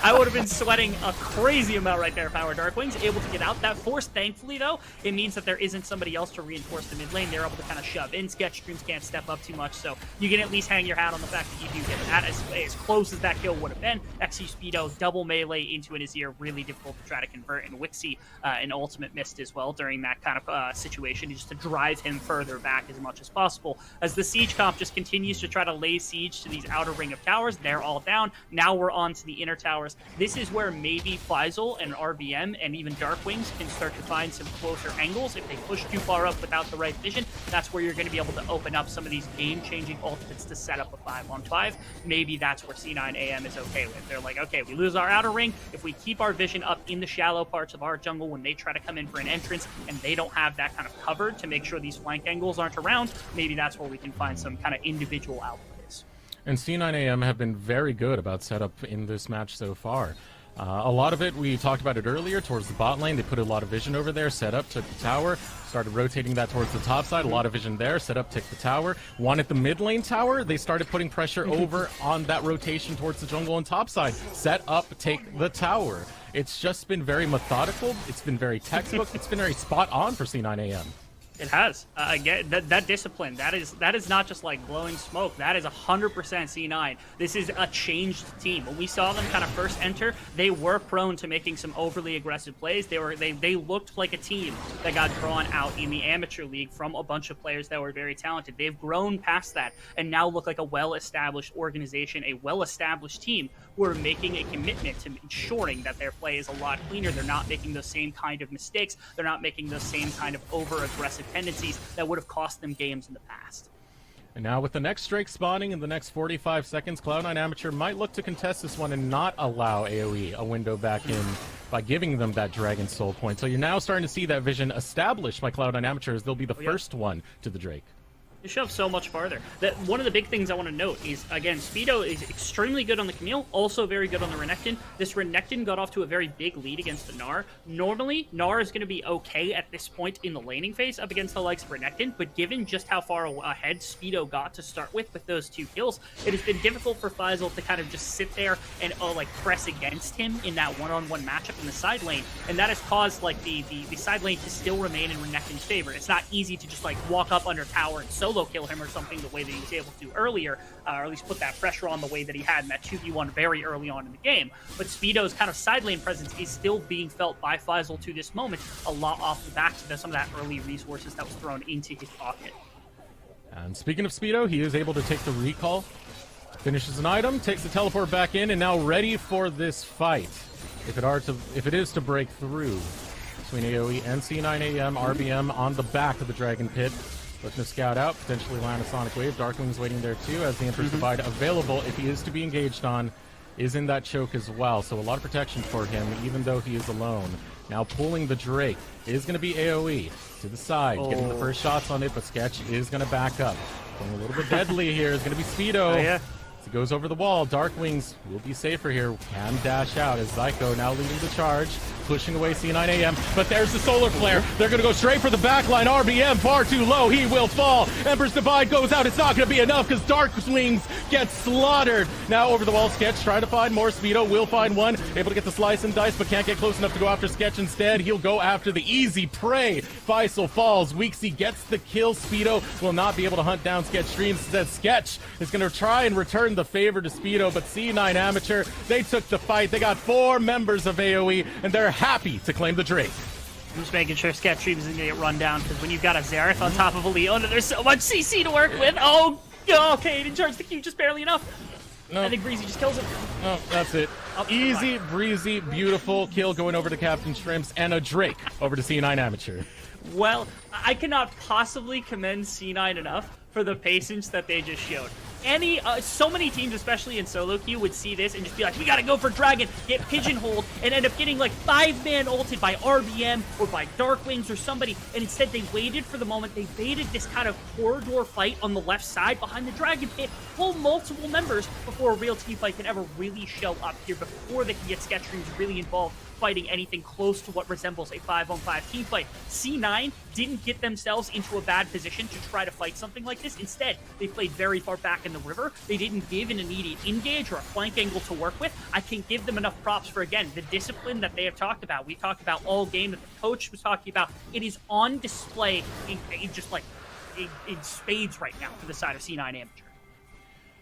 I would have been sweating a crazy amount right there if I were Darkwings. Able to get out that force. Thankfully, though, it means that there isn't somebody else to reinforce the mid lane. They're able to kind of shove in. Sketchstreams can't step up too much, so you can at least hang your hat on the fact that you do get that as close as that kill would have been. XU Speedo, double melee into an Azir. Really difficult to try to convert. And Wixie, an ultimate missed as well during that kind of situation, just to drive him further back as much as possible. As the siege comp just continues to try to lay siege to these outer ring of towers, they're all down. Now we're on to the inner towers. This is where maybe Faisal and RBM and even Darkwings can start to find some closer angles. If they push too far up without the right vision, that's where you're going to be able to open up some of these game-changing ultimates to set up a 5-on-5. Maybe that's where C9AM is okay with. They're like, okay, we lose our outer ring. If we keep our vision up in the shallow parts of our jungle when they try to come in for an entrance and they don't have that kind of cover to make sure these flank angles aren't around, maybe that's where we can find some kind of individual outplays. And C9AM have been very good about setup in this match so far. A lot of it, we talked about it earlier, towards the bot lane. They put a lot of vision over there, set up, took the tower, started rotating that towards the top side. A lot of vision there, set up, took the tower. Wanted the mid lane tower, they started putting pressure over on that rotation towards the jungle and top side. Set up, take the tower. It's just been very methodical. It's been very textbook. It's been very spot on for C9AM. It has. Again, that discipline, that is not just like blowing smoke. That is 100% C9. This is a changed team. When we saw them kind of first enter, they were prone to making some overly aggressive plays. They looked like a team that got drawn out in the amateur league from a bunch of players that were very talented. They've grown past that and now look like a well-established organization, a well-established team who are making a commitment to ensuring that their play is a lot cleaner. They're not making those same kind of mistakes. They're not making those same kind of over-aggressive tendencies that would have cost them games in the past. And now with the next Drake spawning in the next 45 seconds, Cloud9 Amateur might look to contest this one and not allow AOE a window back in by giving them that Dragon Soul point. So you're now starting to see that vision established by Cloud9 Amateur as they'll be the first one to the Drake. You shove so much farther. One of the big things I want to note is, again, Speedo is extremely good on the Camille, also very good on the Renekton. This Renekton got off to a very big lead against the Gnar. Normally, Gnar is going to be okay at this point in the laning phase up against the likes of Renekton, but given just how far ahead Speedo got to start with those 2 kills, it has been difficult for Faisal to kind of just sit there and like press against him in that one-on-one matchup in the side lane, and that has caused like the side lane to still remain in Renekton's favor. It's not easy to just like walk up under tower and solo kill him or something the way that he was able to earlier, or at least put that pressure on the way that he had in that 2v1 very early on in the game. But Speedo's kind of side lane presence is still being felt by Faisal to this moment, a lot off the back to some of that early resources that was thrown into his pocket. And speaking of Speedo, he is able to take the recall, finishes an item, takes the teleport back in, and now ready for this fight. If it is to break through between AOE and C9AM, RBM on the back of the Dragon Pit. Looking to scout out, potentially land a Sonic Wave. Darkwing's waiting there too, as the Emperor's Divide available, if he is to be engaged on, is in that choke as well. So a lot of protection for him, even though he is alone. Now pulling the Drake is going to be AOE to the side, getting the first shots on it, but Sketch is going to back up. Going a little bit deadly here is going to be Speedo. Oh, yeah. As he goes over the wall, Darkwings will be safer here. Can dash out as Zyko now leading the charge, pushing away C9AM, but there's the solar flare. They're going to go straight for the backline. RBM far too low. He will fall. Emperor's Divide goes out. It's not going to be enough because Darkwings gets slaughtered. Now over the wall, Sketch trying to find more. Speedo will find one. Able to get the slice and dice, but can't get close enough to go after Sketch instead. He'll go after the easy prey. Faisal falls. Weeksy gets the kill. Speedo will not be able to hunt down Sketch Streams. Instead, Sketch is going to try and return the favor to Speedo, but C9 Amateur, they took the fight. They got 4 members of AOE, and they're happy to claim the Drake. I'm just making sure Sketch Streams isn't going to get run down, because when you've got a Xerath on top of a Leon, there's so much CC to work with. Oh, okay, he didn't charge the Q just barely enough. No. I think Breezy just kills him. No, that's it. Oh, easy, breezy, beautiful kill going over to Captain Shrimps, and a Drake over to C9 Amateur. Well, I cannot possibly commend C9 enough for the patience that they just showed. So many teams, especially in solo queue, would see this and just be like, we gotta go for Dragon, get pigeonholed, and end up getting like 5-man ulted by RBM or by Darkwings or somebody, and instead they waited for the moment, they baited this kind of corridor fight on the left side behind the Dragon Pit, pull multiple members before a real team fight can ever really show up here, before they can get Sketch Streams really involved fighting anything close to what resembles a 5-on-5 team fight. C9 didn't get themselves into a bad position to try to fight something like this. Instead, they played very far back in the river. They didn't give an immediate engage or a flank angle to work with. I can't give them enough props for, again, the discipline that they have talked about. We talked about all game that the coach was talking about. It is on display in spades right now for the side of C9 Amateur.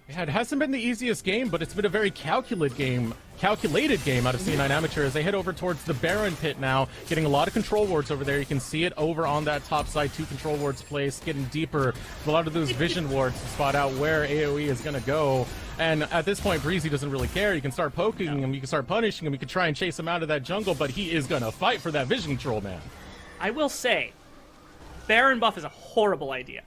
Yeah, it hasn't been the easiest game, but it's been a very calculated game out of C9 Amateur as they head over towards the Baron Pit now, getting a lot of control wards over there. You can see it over on that top side, 2 control wards placed, getting deeper. A lot of those vision wards to spot out where AOE is going to go. And at this point, Breezy doesn't really care. You can start poking him, you can start punishing him, you can try and chase him out of that jungle, but he is going to fight for that vision control, man. I will say, Baron buff is a horrible idea.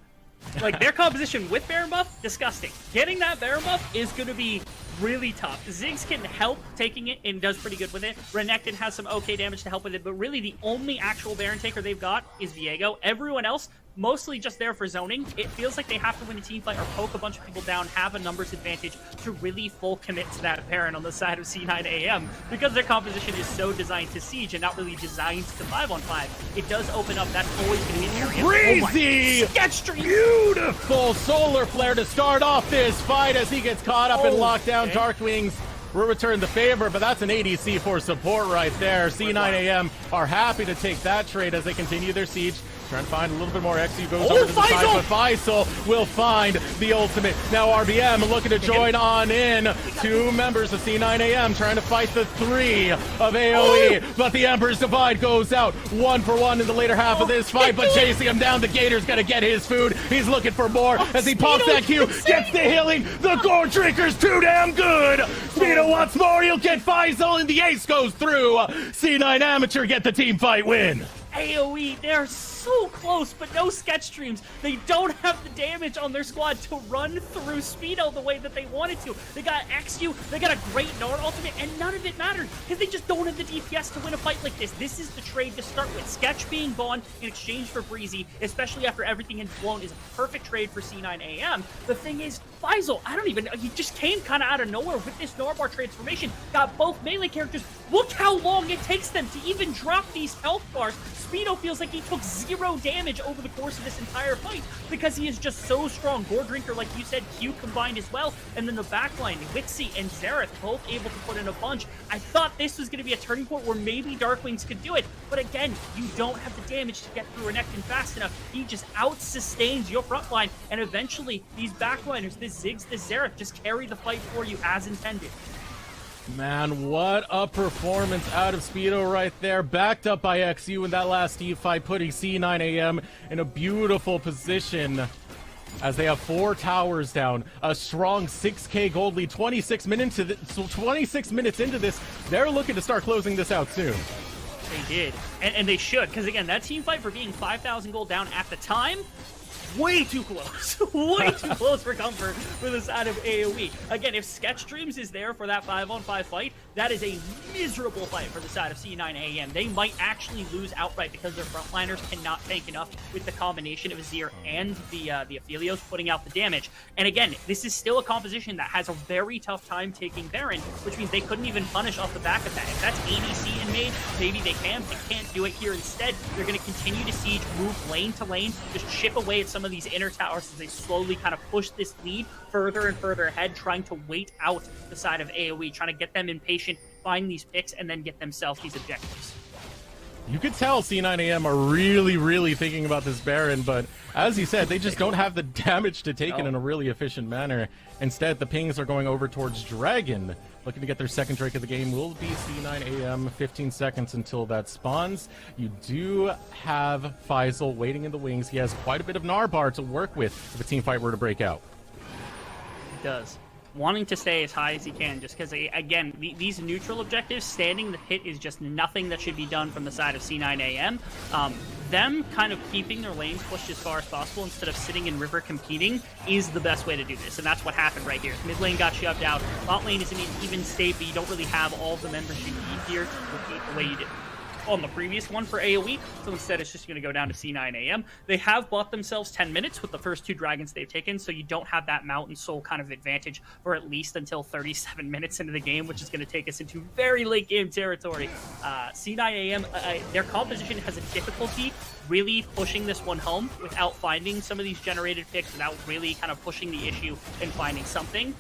Like, their composition with Baron buff, disgusting. Getting that Baron buff is going to be really tough. Ziggs can help taking it and does pretty good with it. Renekton has some okay damage to help with it, but really the only actual Baron taker they've got is Viego. Everyone else, mostly just there for zoning. It feels like they have to win a team fight or poke a bunch of people down, have a numbers advantage to really full commit to that Baron on the side of C9AM, because their composition is so designed to siege and not really designed to 5-on-5. It does open up. That's always going to be an area. Breezy! Sketch Stream! Beautiful solar flare to start off this fight as he gets caught up and locked down. Darkwings will return the favor, but that's an ADC for support right there. C9AM are happy to take that trade as they continue their siege. Trying to find a little bit more X. He goes over to the side, but Faisal will find the ultimate. Now RBM looking to join on in. 2 members of C9AM trying to fight the 3 of AOE, but the Emperor's Divide goes out 1 for 1 in the later half of this fight, but chasing him down, the Gator's gonna get his food. He's looking for more as he pops that Q, gets the healing. The Gore Drinker's too damn good. Speedo wants more, he'll get Faisal, and the ace goes through. C9 Amateur get the team fight win. AOE, they're so close, but no sketch streams. They don't have the damage on their squad to run through Speedo the way that they wanted to. They got XU, they got a great Nord ultimate, and none of it mattered because they just don't have the DPS to win a fight like this. This is the trade to start with. Sketch being gone in exchange for Breezy, especially after everything had blown, is a perfect trade for C9AM. The thing is, Faisal, he just came kind of out of nowhere with this Norbar transformation, got both melee characters. Look how long it takes them to even drop these health bars. Speedo feels like he took 0 damage over the course of this entire fight because he is just so strong. Gore Drinker, like you said, Q combined as well, and then the backline, Wixie and Xerath both able to put in a bunch. I thought this was going to be a turning point where maybe Darkwings could do it, but again, you don't have the damage to get through Renekton fast enough. He just out-sustains your front line, and eventually these backliners, this Ziggs, this Xerath, just carry the fight for you as intended. Man, what a performance out of Speedo right there, backed up by XU in that last team fight, putting C9AM in a beautiful position as they have 4 towers down, a strong 6k gold lead. 26 minutes into this, they're looking to start closing this out soon. They did, and they should, because again, that team fight for being 5,000 gold down at the time, way too close. Way too close for comfort for the side of AOE. Again, if Sketch Streams is there for that 5-on-5 fight, that is a miserable fight for the side of C9AM. They might actually lose outright because their frontliners cannot tank enough with the combination of Azir and the Aphelios putting out the damage. And again, this is still a composition that has a very tough time taking Baron, which means they couldn't even punish off the back of that. If that's ADC in mid, maybe they can. They can't do it here. Instead, they're going to continue to siege, move lane to lane, just chip away at some of these inner towers as they slowly kind of push this lead further and further ahead, trying to wait out the side of AOE, trying to get them impatient, find these picks, and then get themselves these objectives. You could tell C9AM are really thinking about this Baron, but as you said, they just don't have the damage to take it in a really efficient manner. Instead, the pings are going over towards Dragon, looking to get their second Drake of the game. Will be C9AM, 15 seconds until that spawns. You do have Faisal waiting in the wings. He has quite a bit of Narbar to work with if a team fight were to break out. He does. Wanting to stay as high as he can, just because, again, these neutral objectives, standing the hit is just nothing that should be done from the side of C9AM. Them kind of keeping their lanes pushed as far as possible instead of sitting in river competing is the best way to do this, and that's what happened right here. Mid lane got shoved out, bot lane is in an even state, but you don't really have all the members you need here to compete the way you did on the previous one for AOE, so instead it's just going to go down to C9AM. They have bought themselves 10 minutes with the first 2 dragons they've taken, so you don't have that Mountain Soul kind of advantage for at least until 37 minutes into the game, which is going to take us into very late game territory. C9AM, their composition has a difficulty really pushing this one home without finding some of these generated picks, without really kind of pushing the issue and finding something.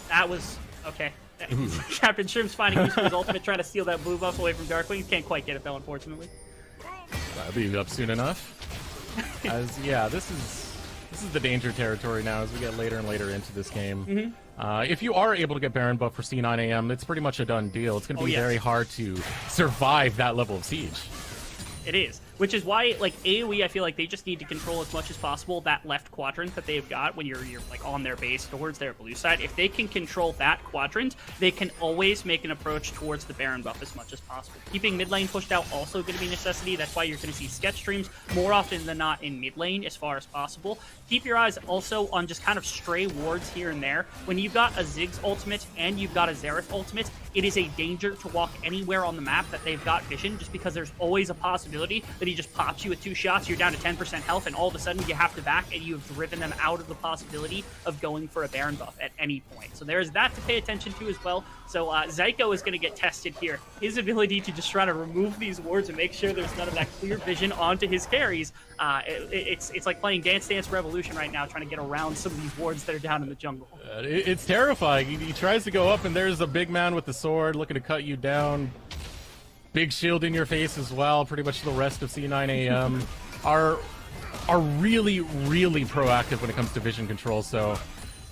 That was okay. Captain Shrimp's finding use for his ultimate, trying to steal that blue buff away from Darkwings. Can't quite get it though, unfortunately. That'll be up soon enough. As yeah, this is the danger territory now as we get later and later into this game. If you are able to get Baron buff for C9AM, it's pretty much a done deal. It's going to be very hard to survive that level of siege. It is. Which is why, like, AoE, I feel like they just need to control as much as possible that left quadrant that they've got when you're like on their base towards their blue side. If they can control that quadrant, they can always make an approach towards the Baron buff as much as possible. Keeping mid lane pushed out also going to be a necessity. That's why you're going to see sketch streams more often than not in mid lane as far as possible. Keep your eyes also on just kind of stray wards here and there. When you've got a Ziggs ultimate and you've got a Xerath ultimate, it is a danger to walk anywhere on the map that they've got vision, just because there's always a possibility that he just pops you with 2 shots, you're down to 10% health, and all of a sudden you have to back, and you have driven them out of the possibility of going for a Baron buff at any point. So there's that to pay attention to as well. So Zyko is going to get tested here. His ability to just try to remove these wards and make sure there's none of that clear vision onto his carries. It's like playing Dance Dance Revolution right now, trying to get around some of these wards that are down in the jungle. It's terrifying. He tries to go up, and there's a big man with the sword looking to cut you down. Big shield in your face as well. Pretty much the rest of C9AM are really proactive when it comes to vision control. So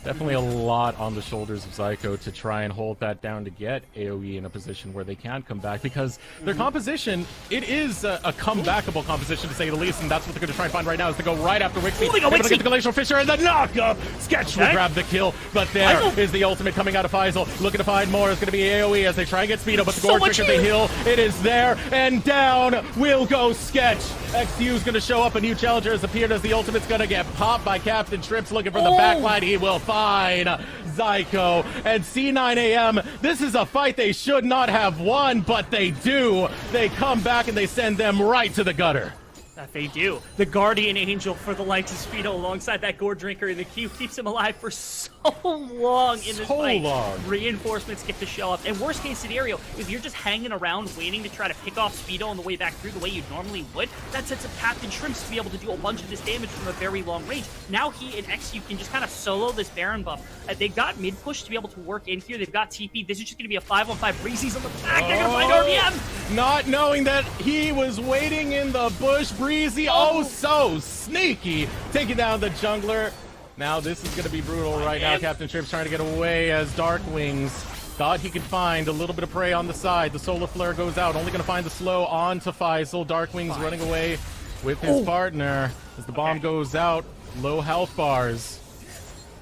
definitely a lot on the shoulders of Zyko to try and hold that down to get AoE in a position where they can come back, because their composition, it is a comebackable composition to say the least, and that's what they're going to try and find right now, is to go right after Wixie. Able to get the Glacial Fissure and the knock-up! Sketch will grab the kill, but there is the ultimate coming out of Faisal. Looking to find more. It's going to be AoE as they try and get Speedo, but the Gore Trick of the hill, it is there, and down will go Sketch. XU is going to show up. A new challenger has appeared as the ultimate's going to get popped by Captain Shrimps looking for the backline. He will find Zyko and C9AM. This is a fight they should not have won, but they do. They come back and they send them right to the gutter. That they do. The Guardian Angel for the likes of Speedo alongside that Gore Drinker in the queue keeps him alive for so long in this fight. Reinforcements get to show up. And worst case scenario, if you're just hanging around waiting to try to pick off Speedo on the way back through the way you normally would, that sets up Captain Shrimps to be able to do a bunch of this damage from a very long range. Now he and XU can just kind of solo this Baron buff. They got mid push to be able to work in here. They've got TP. This is just going to be a 5-on-5. Breezy's on the back. They're going to find RBM. Not knowing that he was waiting in the bush. Breezy, oh so sneaky, taking down the jungler. Now this is going to be brutal right now. Captain Shrimps trying to get away as Darkwings thought he could find a little bit of prey on the side. The solar flare goes out, only going to find the slow onto Faisal. Darkwings running away with his partner as the bomb goes out. Low health bars,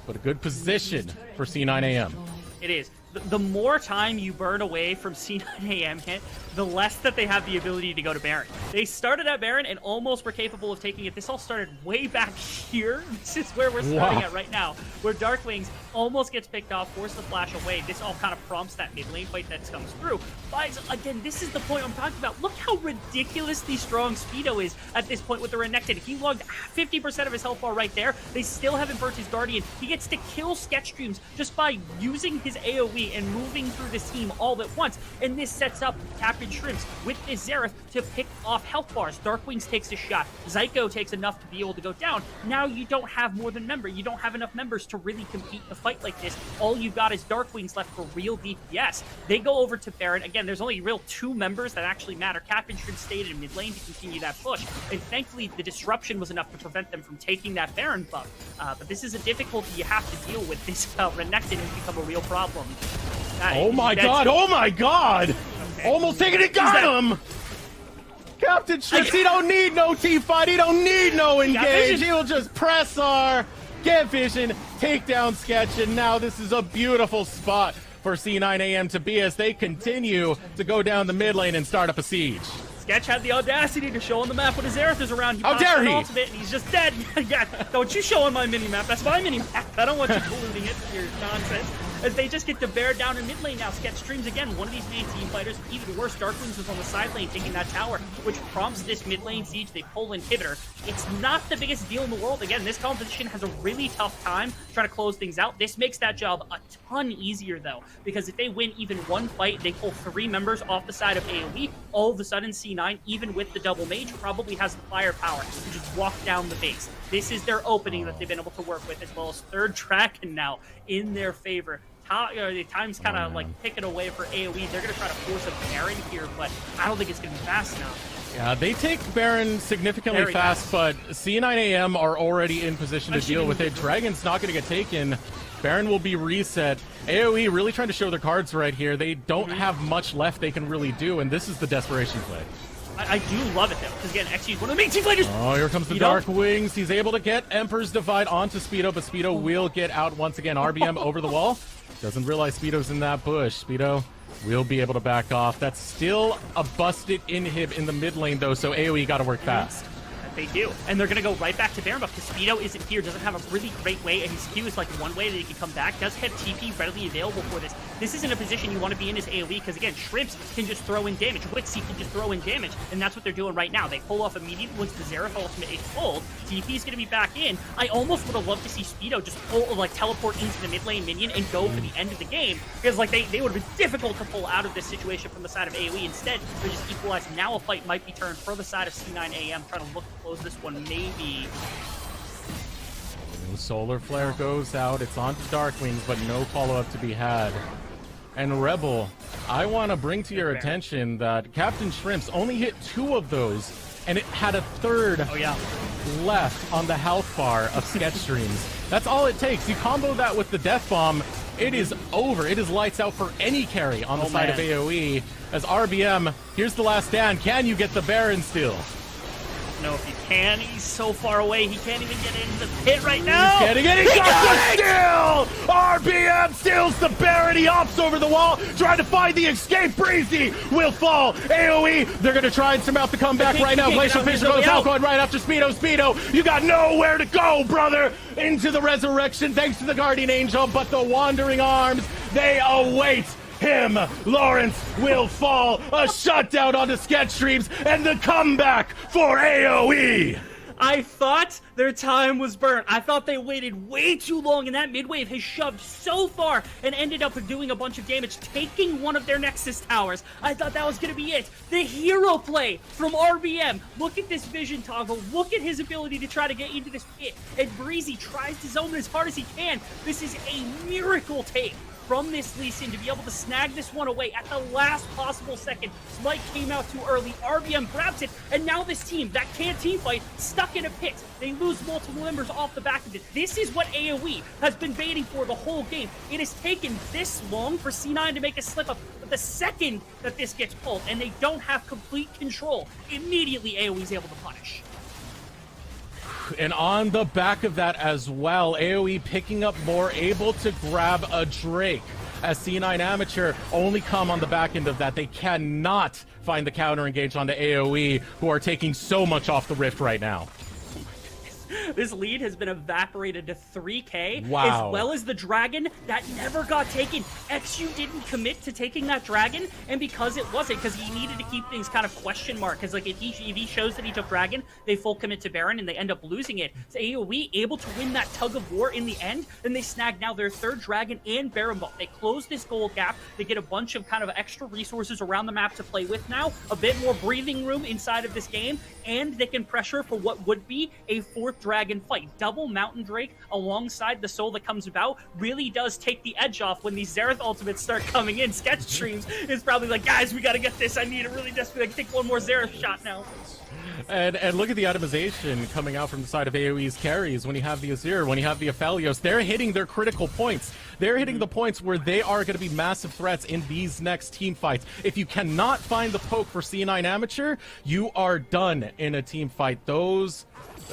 but a good position for C9AM. It is. The more time you burn away from C9AM hit, the less that they have the ability to go to Baron. They started at Baron and almost were capable of taking it. This all started way back here. This is where we're starting at right now, where Darkwings almost gets picked off, forced the flash away. This all kind of prompts that mid lane fight that comes through. But again, this is the point I'm talking about. Look how ridiculously strong Speedo is at this point with the Renekton. He logged 50% of his health bar right there. They still haven't burnt his Guardian. He gets to kill Sketch Streams just by using his AoE and moving through this team all at once. And this sets up Captain Shrimps with this Xerath to pick off health bars. Darkwings takes a shot. Zyko takes enough to be able to go down. Now you don't have more than member. You don't have enough members to really compete in a fight like this. All you've got is Darkwings left for real DPS. They go over to Baron. Again, there's only real 2 members that actually matter. Captain Shrimps stayed in mid lane to continue that push. And thankfully, the disruption was enough to prevent them from taking that Baron buff. But this is a difficulty you have to deal with. This Renekton has become a real problem. Oh my god! Oh my god! Okay. Almost taking it, got him! Captain Shrimps, he don't need no teamfight, he don't need no engage, he will just press R, get vision, take down Sketch, and now this is a beautiful spot for C9AM to be as they continue to go down the mid lane and start up a siege. Sketch had the audacity to show on the map when his Xerath is around. How dare he! Ultimate and he's just dead. Yeah, don't you show on my mini-map. That's my mini-map. I don't want you polluting it with your nonsense. As they just get to bear down in mid lane now. Sketch Streams again, one of these main team fighters. Even worse, Darkwings was on the side lane taking that tower, which prompts this mid lane siege. They pull inhibitor. It's not the biggest deal in the world. Again, this composition has a really tough time trying to close things out. This makes that job a ton easier though, because if they win even one fight, they pull 3 members off the side of AoE. All of a sudden, C9, even with the double mage, probably has the firepower to just walk down the base. This is their opening that they've been able to work with, as well as third Dragon now in their favor. The time's kind of like picking away for AoE. They're going to try to force a Baron here, but I don't think it's going to be fast enough. Yeah, they take Baron significantly fast, but C9AM are already in position to deal with it. Dragon's not going to get taken. Baron will be reset. AoE really trying to show their cards right here. They don't have much left they can really do, and this is the desperation play. I do love it though, because again, XU is one of the main team fighters. Oh, here comes the Dark Wings. He's able to get Emperor's Divide onto Speedo, but Speedo will get out once again. RBM over the wall. Doesn't realize Speedo's in that bush. Speedo will be able to back off. That's still a busted inhib in the mid lane though, so AoE got to work fast. They do, and they're going to go right back to Baron buff because Speedo isn't here, doesn't have a really great way, and his Q is like one way that he can come back. Does have TP readily available for this. This isn't a position you want to be in as AoE because, again, Shrimps can just throw in damage. Wixie can just throw in damage, and that's what they're doing right now. They pull off immediately once the Xerath ultimate is pulled. TP is going to be back in. I almost would have loved to see Speedo just teleport into the mid lane minion and go for the end of the game because they would have been difficult to pull out of this situation from the side of AoE. Instead, they just equalized. Now a fight might be turned for the side of C9AM, trying to look to close this one maybe. Solar Flare goes out. It's on to Darkwings, but no follow-up to be had. And Rebel, I want to bring to your attention that Captain Shrimps only hit 2 of those, and it had a third left on the health bar of Sketch Streams. That's all it takes. You combo that with the Death Bomb, it is over. It is lights out for any carry on the side of AoE. As RBM, here's the last stand. Can you get the Baron still? Know if he can. He's so far away, he can't even get into the pit right now. He's getting it. He got it! well. RBM steals the Baron. He hops over the wall, trying to find the escape. Breezy will fall. AOE, they're going to try and surmount the comeback right now. Glacial Fisher goes out, going right after Speedo. Speedo, you got nowhere to go, brother. Into the resurrection, thanks to the Guardian Angel, but the Wandering Arms, they await him. Lawrence will fall. A shutdown on the sketch streams and the comeback for AOE. I thought their time was burnt. I thought they waited way too long, and that mid-wave has shoved so far and ended up doing a bunch of damage, taking one of their Nexus towers. I thought that was going to be it. The hero play from RBM. Look at this vision toggle. Look at his ability to try to get into this pit. And Breezy tries to zone as hard as he can. This is a miracle take from this Lee Sin to be able to snag this one away at the last possible second. Smite came out too early, RBM grabs it, and now this team, that can't team fight, stuck in a pit. They lose multiple members off the back of it. This is what AOE has been waiting for the whole game. It has taken this long for C9 to make a slip up, but the second that this gets pulled and they don't have complete control, immediately AOE is able to punish. And on the back of that as well, AOE picking up more, able to grab a Drake. As C9 Amateur only come on the back end of that. They cannot find the counter engage onto AOE, who are taking so much off the Rift right now. This lead has been evaporated to 3K, wow. As well as the dragon that never got taken. XU didn't commit to taking that dragon, and because it wasn't, because he needed to keep things kind of question mark, because like if he shows that he took dragon, they full commit to Baron and they end up losing it. So AOE able to win that tug of war in the end, and they snag now their third dragon and Baron ball. They close this gold gap, they get a bunch of kind of extra resources around the map to play with now, a bit more breathing room inside of this game, and they can pressure for what would be a fourth dragon fight. Double Mountain Drake alongside the soul that comes about really does take the edge off when these Xerath ultimates start coming in. Sketch streams is probably like, guys, we gotta get this. I need it really desperately. I can take one more Xerath shot now. And look at the itemization coming out from the side of AoE's carries. When you have the Azir, when you have the Aphelios, they're hitting their critical points. They're hitting the points where they are going to be massive threats in these next team fights. If you cannot find the poke for C9 Amateur, you are done in a team fight.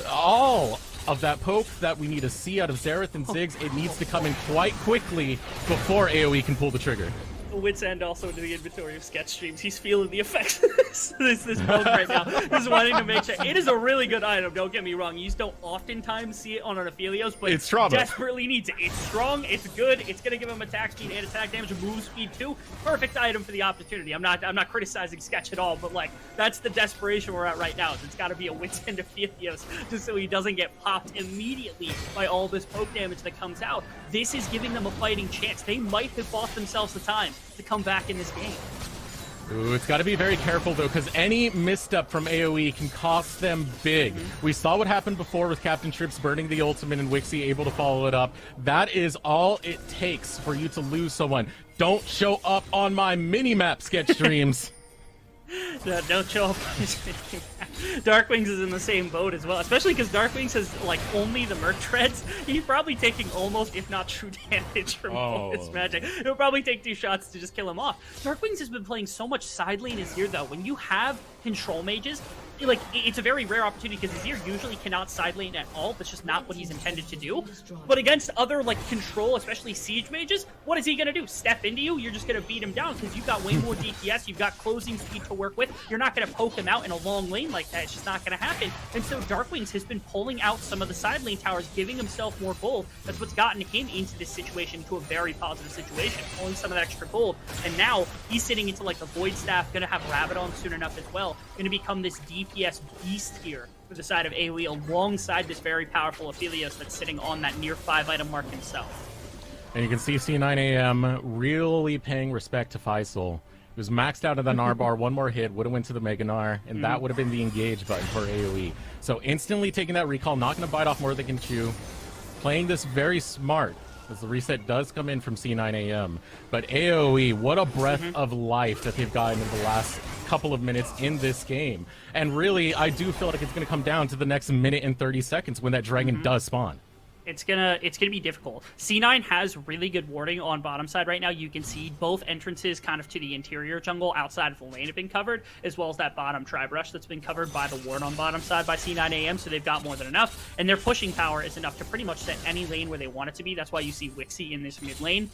All of that poke that we need to see out of Xerath and Ziggs, it needs to come in quite quickly before AoE can pull the trigger. Wits End also into the inventory of sketch streams. He's feeling the effects of this poke right now. He's wanting to make sure. It is a really good item, don't get me wrong. You just don't oftentimes see it on an Aphelios, but it's trauma. Desperately needs it. It's strong, it's good, it's going to give him attack speed and attack damage and move speed too. Perfect item for the opportunity. I'm not criticizing Sketch at all, but like that's the desperation we're at right now. It's got to be a Wits End Aphelios just so he doesn't get popped immediately by all this poke damage that comes out. This is giving them a fighting chance. They might have bought themselves the time to come back in this game. Ooh, it's got to be very careful, though, because any misstep from AoE can cost them big. We saw what happened before with Captain Trips burning the ultimate and Wixie able to follow it up. That is all it takes for you to lose someone. Don't show up on my mini-map sketch streams. No, don't show up. Darkwings is in the same boat as well, especially because Darkwings has like only the Merc Treads. He's probably taking almost, if not true damage from all his magic. It'll probably take 2 shots to just kill him off. Darkwings has been playing so much side lane Azir though. When you have control mages, like it's a very rare opportunity because Azir usually cannot side lane at all. That's just not what he's intended to do. But against other like control, especially siege mages, what is he gonna do? Step into you? You're just gonna beat him down because you've got way more DPS. You've got closing speed to work with. You're not gonna poke him out in a long lane like that. It's just not gonna happen. And so Darkwings has been pulling out some of the side lane towers, giving himself more gold. That's what's gotten him into this situation, to a very positive situation, pulling some of that extra gold. And now he's sitting into like the Void Staff, gonna have Rabadon soon enough as well. Gonna become this DPS beast here for the side of AoE alongside this very powerful Aphelios that's sitting on that near 5 item mark himself. And you can see C9AM really paying respect to Faisal. He was maxed out of the Gnar bar, one more hit, would have went to the Mega Gnar, and that would have been the engage button for AoE. So instantly taking that recall, not going to bite off more than they can chew. Playing this very smart, as the reset does come in from C9AM. But AoE, what a breath of life that they've gotten in the last couple of minutes in this game. And really, I do feel like it's going to come down to the next minute and 30 seconds when that dragon does spawn. It's gonna be difficult. C9 has really good warding on bottom side right now. You can see both entrances kind of to the interior jungle outside of the lane have been covered, as well as that bottom tribe rush that's been covered by the ward on bottom side by C9AM, so they've got more than enough. And their pushing power is enough to pretty much set any lane where they want it to be. That's why you see Wixie in this mid lane.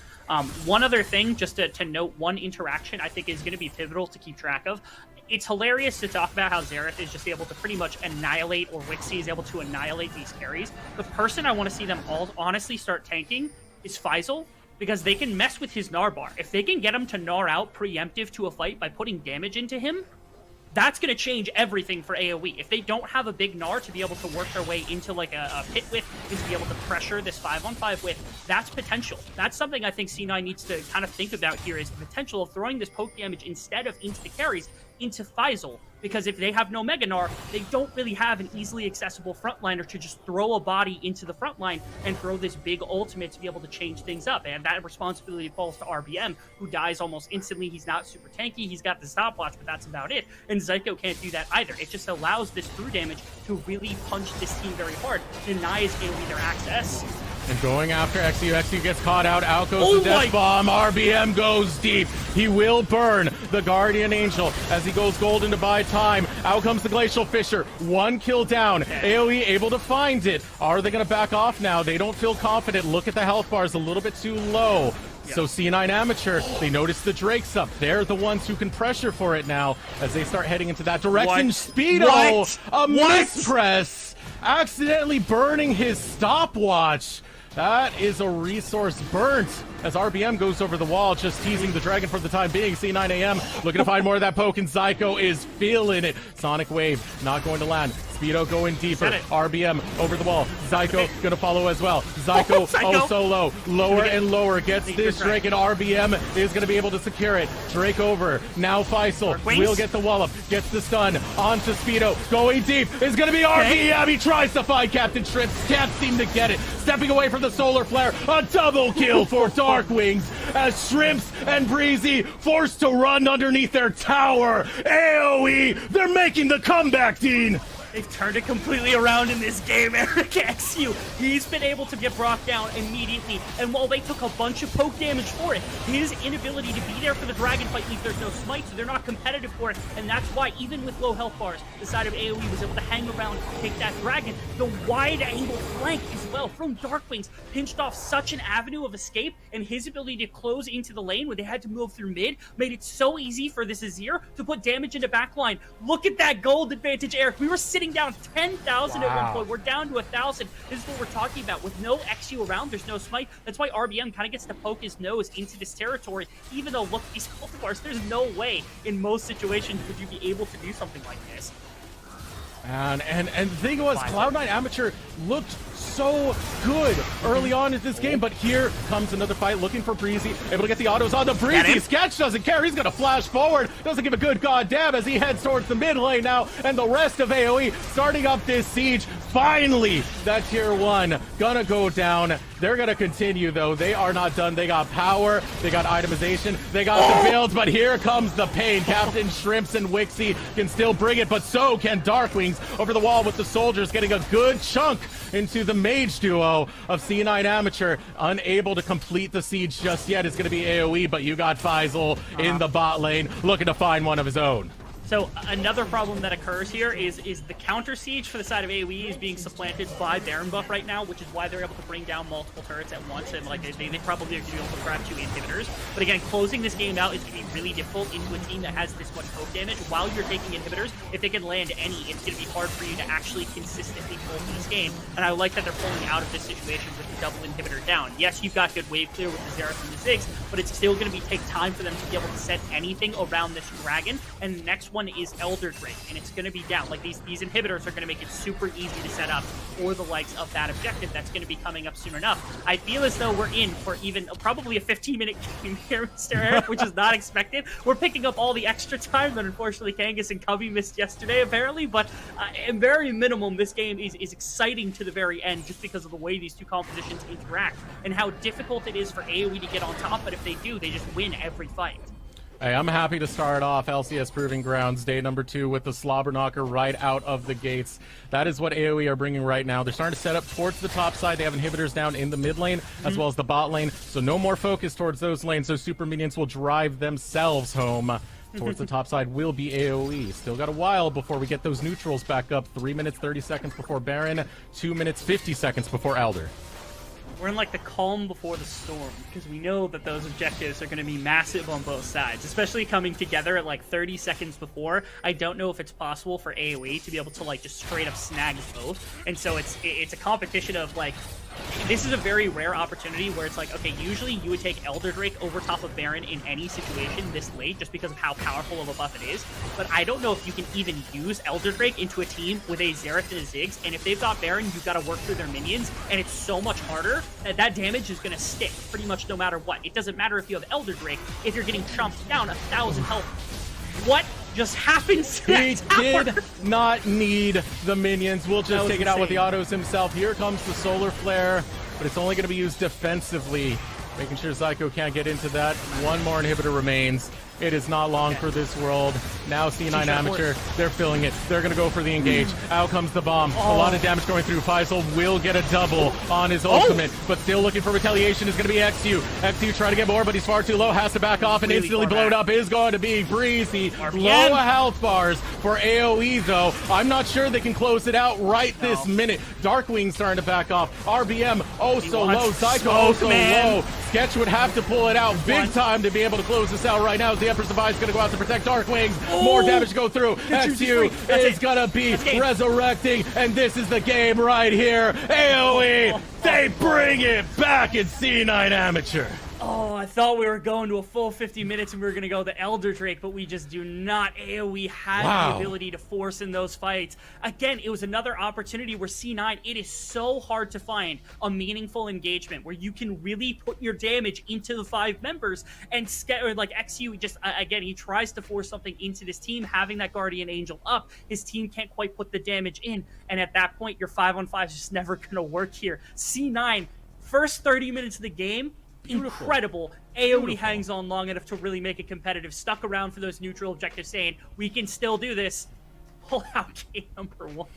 One other thing, just to note, one interaction I think is going to be pivotal to keep track of. It's hilarious to talk about how Xerath is just able to pretty much annihilate, or Wixie is able to annihilate these carries. The person I want to see them all honestly start tanking is Faisal, because they can mess with his Gnar bar. If they can get him to Gnar out preemptive to a fight by putting damage into him, that's going to change everything for AoE. If they don't have a big Gnar to be able to work their way into like a pit with, and to be able to pressure this 5-on-5 with, that's potential. That's something I think C9 needs to kind of think about here, is the potential of throwing this poke damage instead of into the carries, into Faisal. Because if they have no Mega Gnar, they don't really have an easily accessible frontliner to just throw a body into the front line and throw this big ultimate to be able to change things up. And that responsibility falls to RBM, who dies almost instantly. He's not super tanky. He's got the stopwatch, but that's about it. And Zyko can't do that either. It just allows this through damage to really punch this team very hard, denies AoE their access. And going after XU. XU gets caught out goes the Death Bomb. RBM goes deep. He will burn the Guardian Angel as he goes golden to buy time. Out comes the Glacial Fisher. 1 kill down. AoE able to find it. Are they going to back off now? They don't feel confident. Look at the health bars, a little bit too low. So C9 Amateur, they notice the Drake's up. They're the ones who can pressure for it now as they start heading into that direction. Speedo, a mispress, accidentally burning his stopwatch. That is a resource burnt as RBM goes over the wall, just teasing the dragon for the time being. C9AM looking to find more of that poke, and Zyko is feeling it. Sonic Wave not going to land. Speedo going deeper. RBM over the wall. Zyko gonna follow as well. Zyko so low. Lower and lower. Gets this Drake, and RBM is gonna be able to secure it. Drake over. Now Faisal will get the wallop. Gets the stun. Onto Speedo. Going deep is gonna be RBM. He tries to find Captain Shrimps. Can't seem to get it. Stepping away from the solar flare. A double kill for Dark Wings as Shrimps and Breezy forced to run underneath their tower. AoE, they're making the comeback, Dean. They've turned it completely around in this game, Eric XU. He's been able to get brought down immediately, and while they took a bunch of poke damage for it, his inability to be there for the dragon fight means there's no smite, so they're not competitive for it, and that's why, even with low health bars, the side of AoE was able to hang around, take that dragon. The wide-angle flank as well from Darkwings pinched off such an avenue of escape, and his ability to close into the lane when they had to move through mid made it so easy for this Azir to put damage into backline. Look at that gold advantage, Eric. We were sitting down 10,000 at one point. We're down to 1,000. This is what we're talking about. With no XU around, there's no smite. That's why RBM kind of gets to poke his nose into this territory, even though, look, these health bars, there's no way in most situations would you be able to do something like this. And the thing was, Cloud9 Amateur looked so good early on in this game, but here comes another fight looking for Breezy, able to get the autos on the Breezy. Sketch doesn't care, he's gonna flash forward, doesn't give a good goddamn as he heads towards the mid lane now, and the rest of AoE starting up this siege. Finally, that tier 1 gonna go down. They're gonna continue though, they are not done. They got power, they got itemization, they got the builds, but here comes the pain. Captain Shrimps and Wixie can still bring it, but so can Darkwings over the wall with the soldiers getting a good chunk into the mage duo of C9 Amateur. Unable to complete the siege just yet. It's going to be AoE, but you got Faisal in the bot lane looking to find one of his own. So another problem that occurs here is the counter siege for the side of AoE is being supplanted by Baron buff right now, which is why they're able to bring down multiple turrets at once, and like they probably are going to be able to grab 2 inhibitors. But again, closing this game out is going to be really difficult into a team that has this much poke damage. While you're taking inhibitors, if they can land any, it's going to be hard for you to actually consistently pull this game. And I like that they're pulling out of this situation with the double inhibitor down. Yes, you've got good wave clear with the Xerath and the Ziggs, but it's still going to take time for them to be able to set anything around this dragon. And the next one is Elder Drake, and it's going to be down. Like these inhibitors are going to make it super easy to set up for the likes of that objective that's going to be coming up soon enough. I feel as though we're in for even probably a 15-minute game here, Mr. Eric, which is not expected. We're picking up all the extra time that unfortunately Kangas and Cubby missed yesterday, apparently, but at very minimum, this game is exciting to the very end just because of the way these two compositions interact and how difficult it is for AoE to get on top, but if they do, they just win every fight. Hey, I'm happy to start off LCS Proving Grounds day number 2 with the Slobber Knocker right out of the gates. That is what AOE are bringing right now. They're starting to set up towards the top side. They have inhibitors down in the mid lane as well as the bot lane. So no more focus towards those lanes. So super minions will drive themselves home. Towards the top side will be AOE. Still got a while before we get those neutrals back up. 3 minutes 30 seconds before Baron. 2 minutes 50 seconds before Elder. We're in like the calm before the storm, because we know that those objectives are going to be massive on both sides, especially coming together at like 30 seconds before. I don't know if it's possible for AOE to be able to like just straight up snag both, and so it's a competition of like, this is a very rare opportunity where it's like, okay, usually you would take Elder Drake over top of Baron in any situation this late just because of how powerful of a buff it is, but I don't know if you can even use Elder Drake into a team with a Xerath and a Ziggs, and if they've got Baron, you've got to work through their minions, and it's so much harder that that damage is going to stick pretty much no matter what. It doesn't matter if you have Elder Drake, if you're getting chomped down 1,000 health. What just happened to that tower? He did not need the minions. We'll just take it out with the autos himself. Here comes the solar flare, but it's only going to be used defensively, making sure Zyko can't get into that. One more inhibitor remains. It is not long for this world. Now C9 Amateur, they're filling it. They're going to go for the engage. Out comes the bomb. A lot of damage going through. Faisal will get a double on his ultimate, but still looking for retaliation is going to be XU. XU trying to get more, but he's far too low. Has to back off, and Really instantly blown up is going to be Breezy. RBM. Low health bars for AOE, though. I'm not sure they can close it out right this minute. Darkwing's starting to back off. RBM, oh so low. Psycho, oh so low. Sketch would have to pull it out big time to be able to close this out right now. The Emperor's Device is going to go out to protect Darkwings. More damage to go through. XU is going to be resurrecting, and this is the game right here. AOE, they bring it back in C9 Amateur. Oh, I thought we were going to a full 50 minutes and we were going to go the Elder Drake, but we just do not. AOE has the ability to force in those fights. Again, it was another opportunity where C9, it is so hard to find a meaningful engagement where you can really put your damage into the 5 members, and like XU just, again, he tries to force something into this team, having that Guardian Angel up. His team can't quite put the damage in, and at that point, your 5-on-5 is just never going to work here. C9, first 30 minutes of the game, incredible. AOE hangs on long enough to really make it competitive. Stuck around for those neutral objectives, saying we can still do this. Pull out game number 1.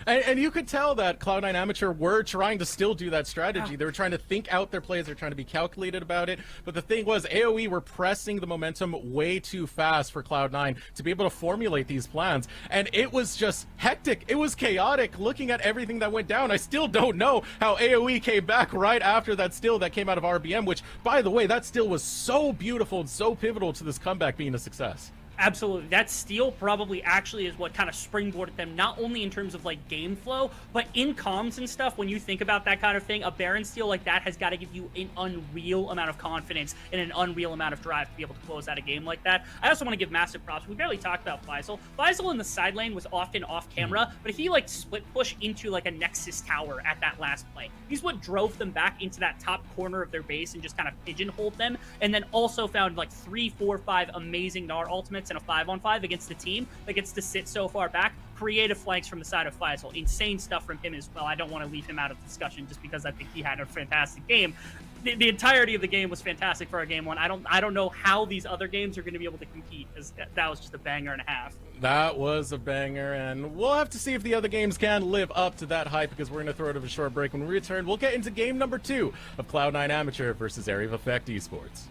And you could tell that Cloud9 Amateur were trying to still do that strategy. They were trying to think out their plays. They're trying to be calculated about it. But the thing was, AOE were pressing the momentum way too fast for Cloud9 to be able to formulate these plans. And it was just hectic. It was chaotic looking at everything that went down. I still don't know how AOE came back right after that steal that came out of RBM, which, by the way, that steal was so beautiful and so pivotal to this comeback being a success. Absolutely. That steal probably actually is what kind of springboarded them, not only in terms of like game flow, but in comms and stuff. When you think about that kind of thing, a Baron steal like that has got to give you an unreal amount of confidence and an unreal amount of drive to be able to close out a game like that. I also want to give massive props. We barely talked about Faisal. Faisal in the side lane was often off camera, but he like split push into like a Nexus tower at that last play. He's what drove them back into that top corner of their base and just kind of pigeonholed them, and then also found like 3, 4, 5 amazing Gnar ultimates and a 5-on-5 against the team that gets to sit so far back. Creative flanks from the side of Faisal. Insane stuff from him as well. I don't want to leave him out of the discussion just because I think he had a fantastic game. The entirety of the game was fantastic for our game 1. I don't know how these other games are going to be able to compete, because that was just a banger and a half. That was a banger, and we'll have to see if the other games can live up to that hype, because we're going to throw it over a short break. When we return, we'll get into game number 2 of Cloud9 Amateur versus Area of Effect Esports.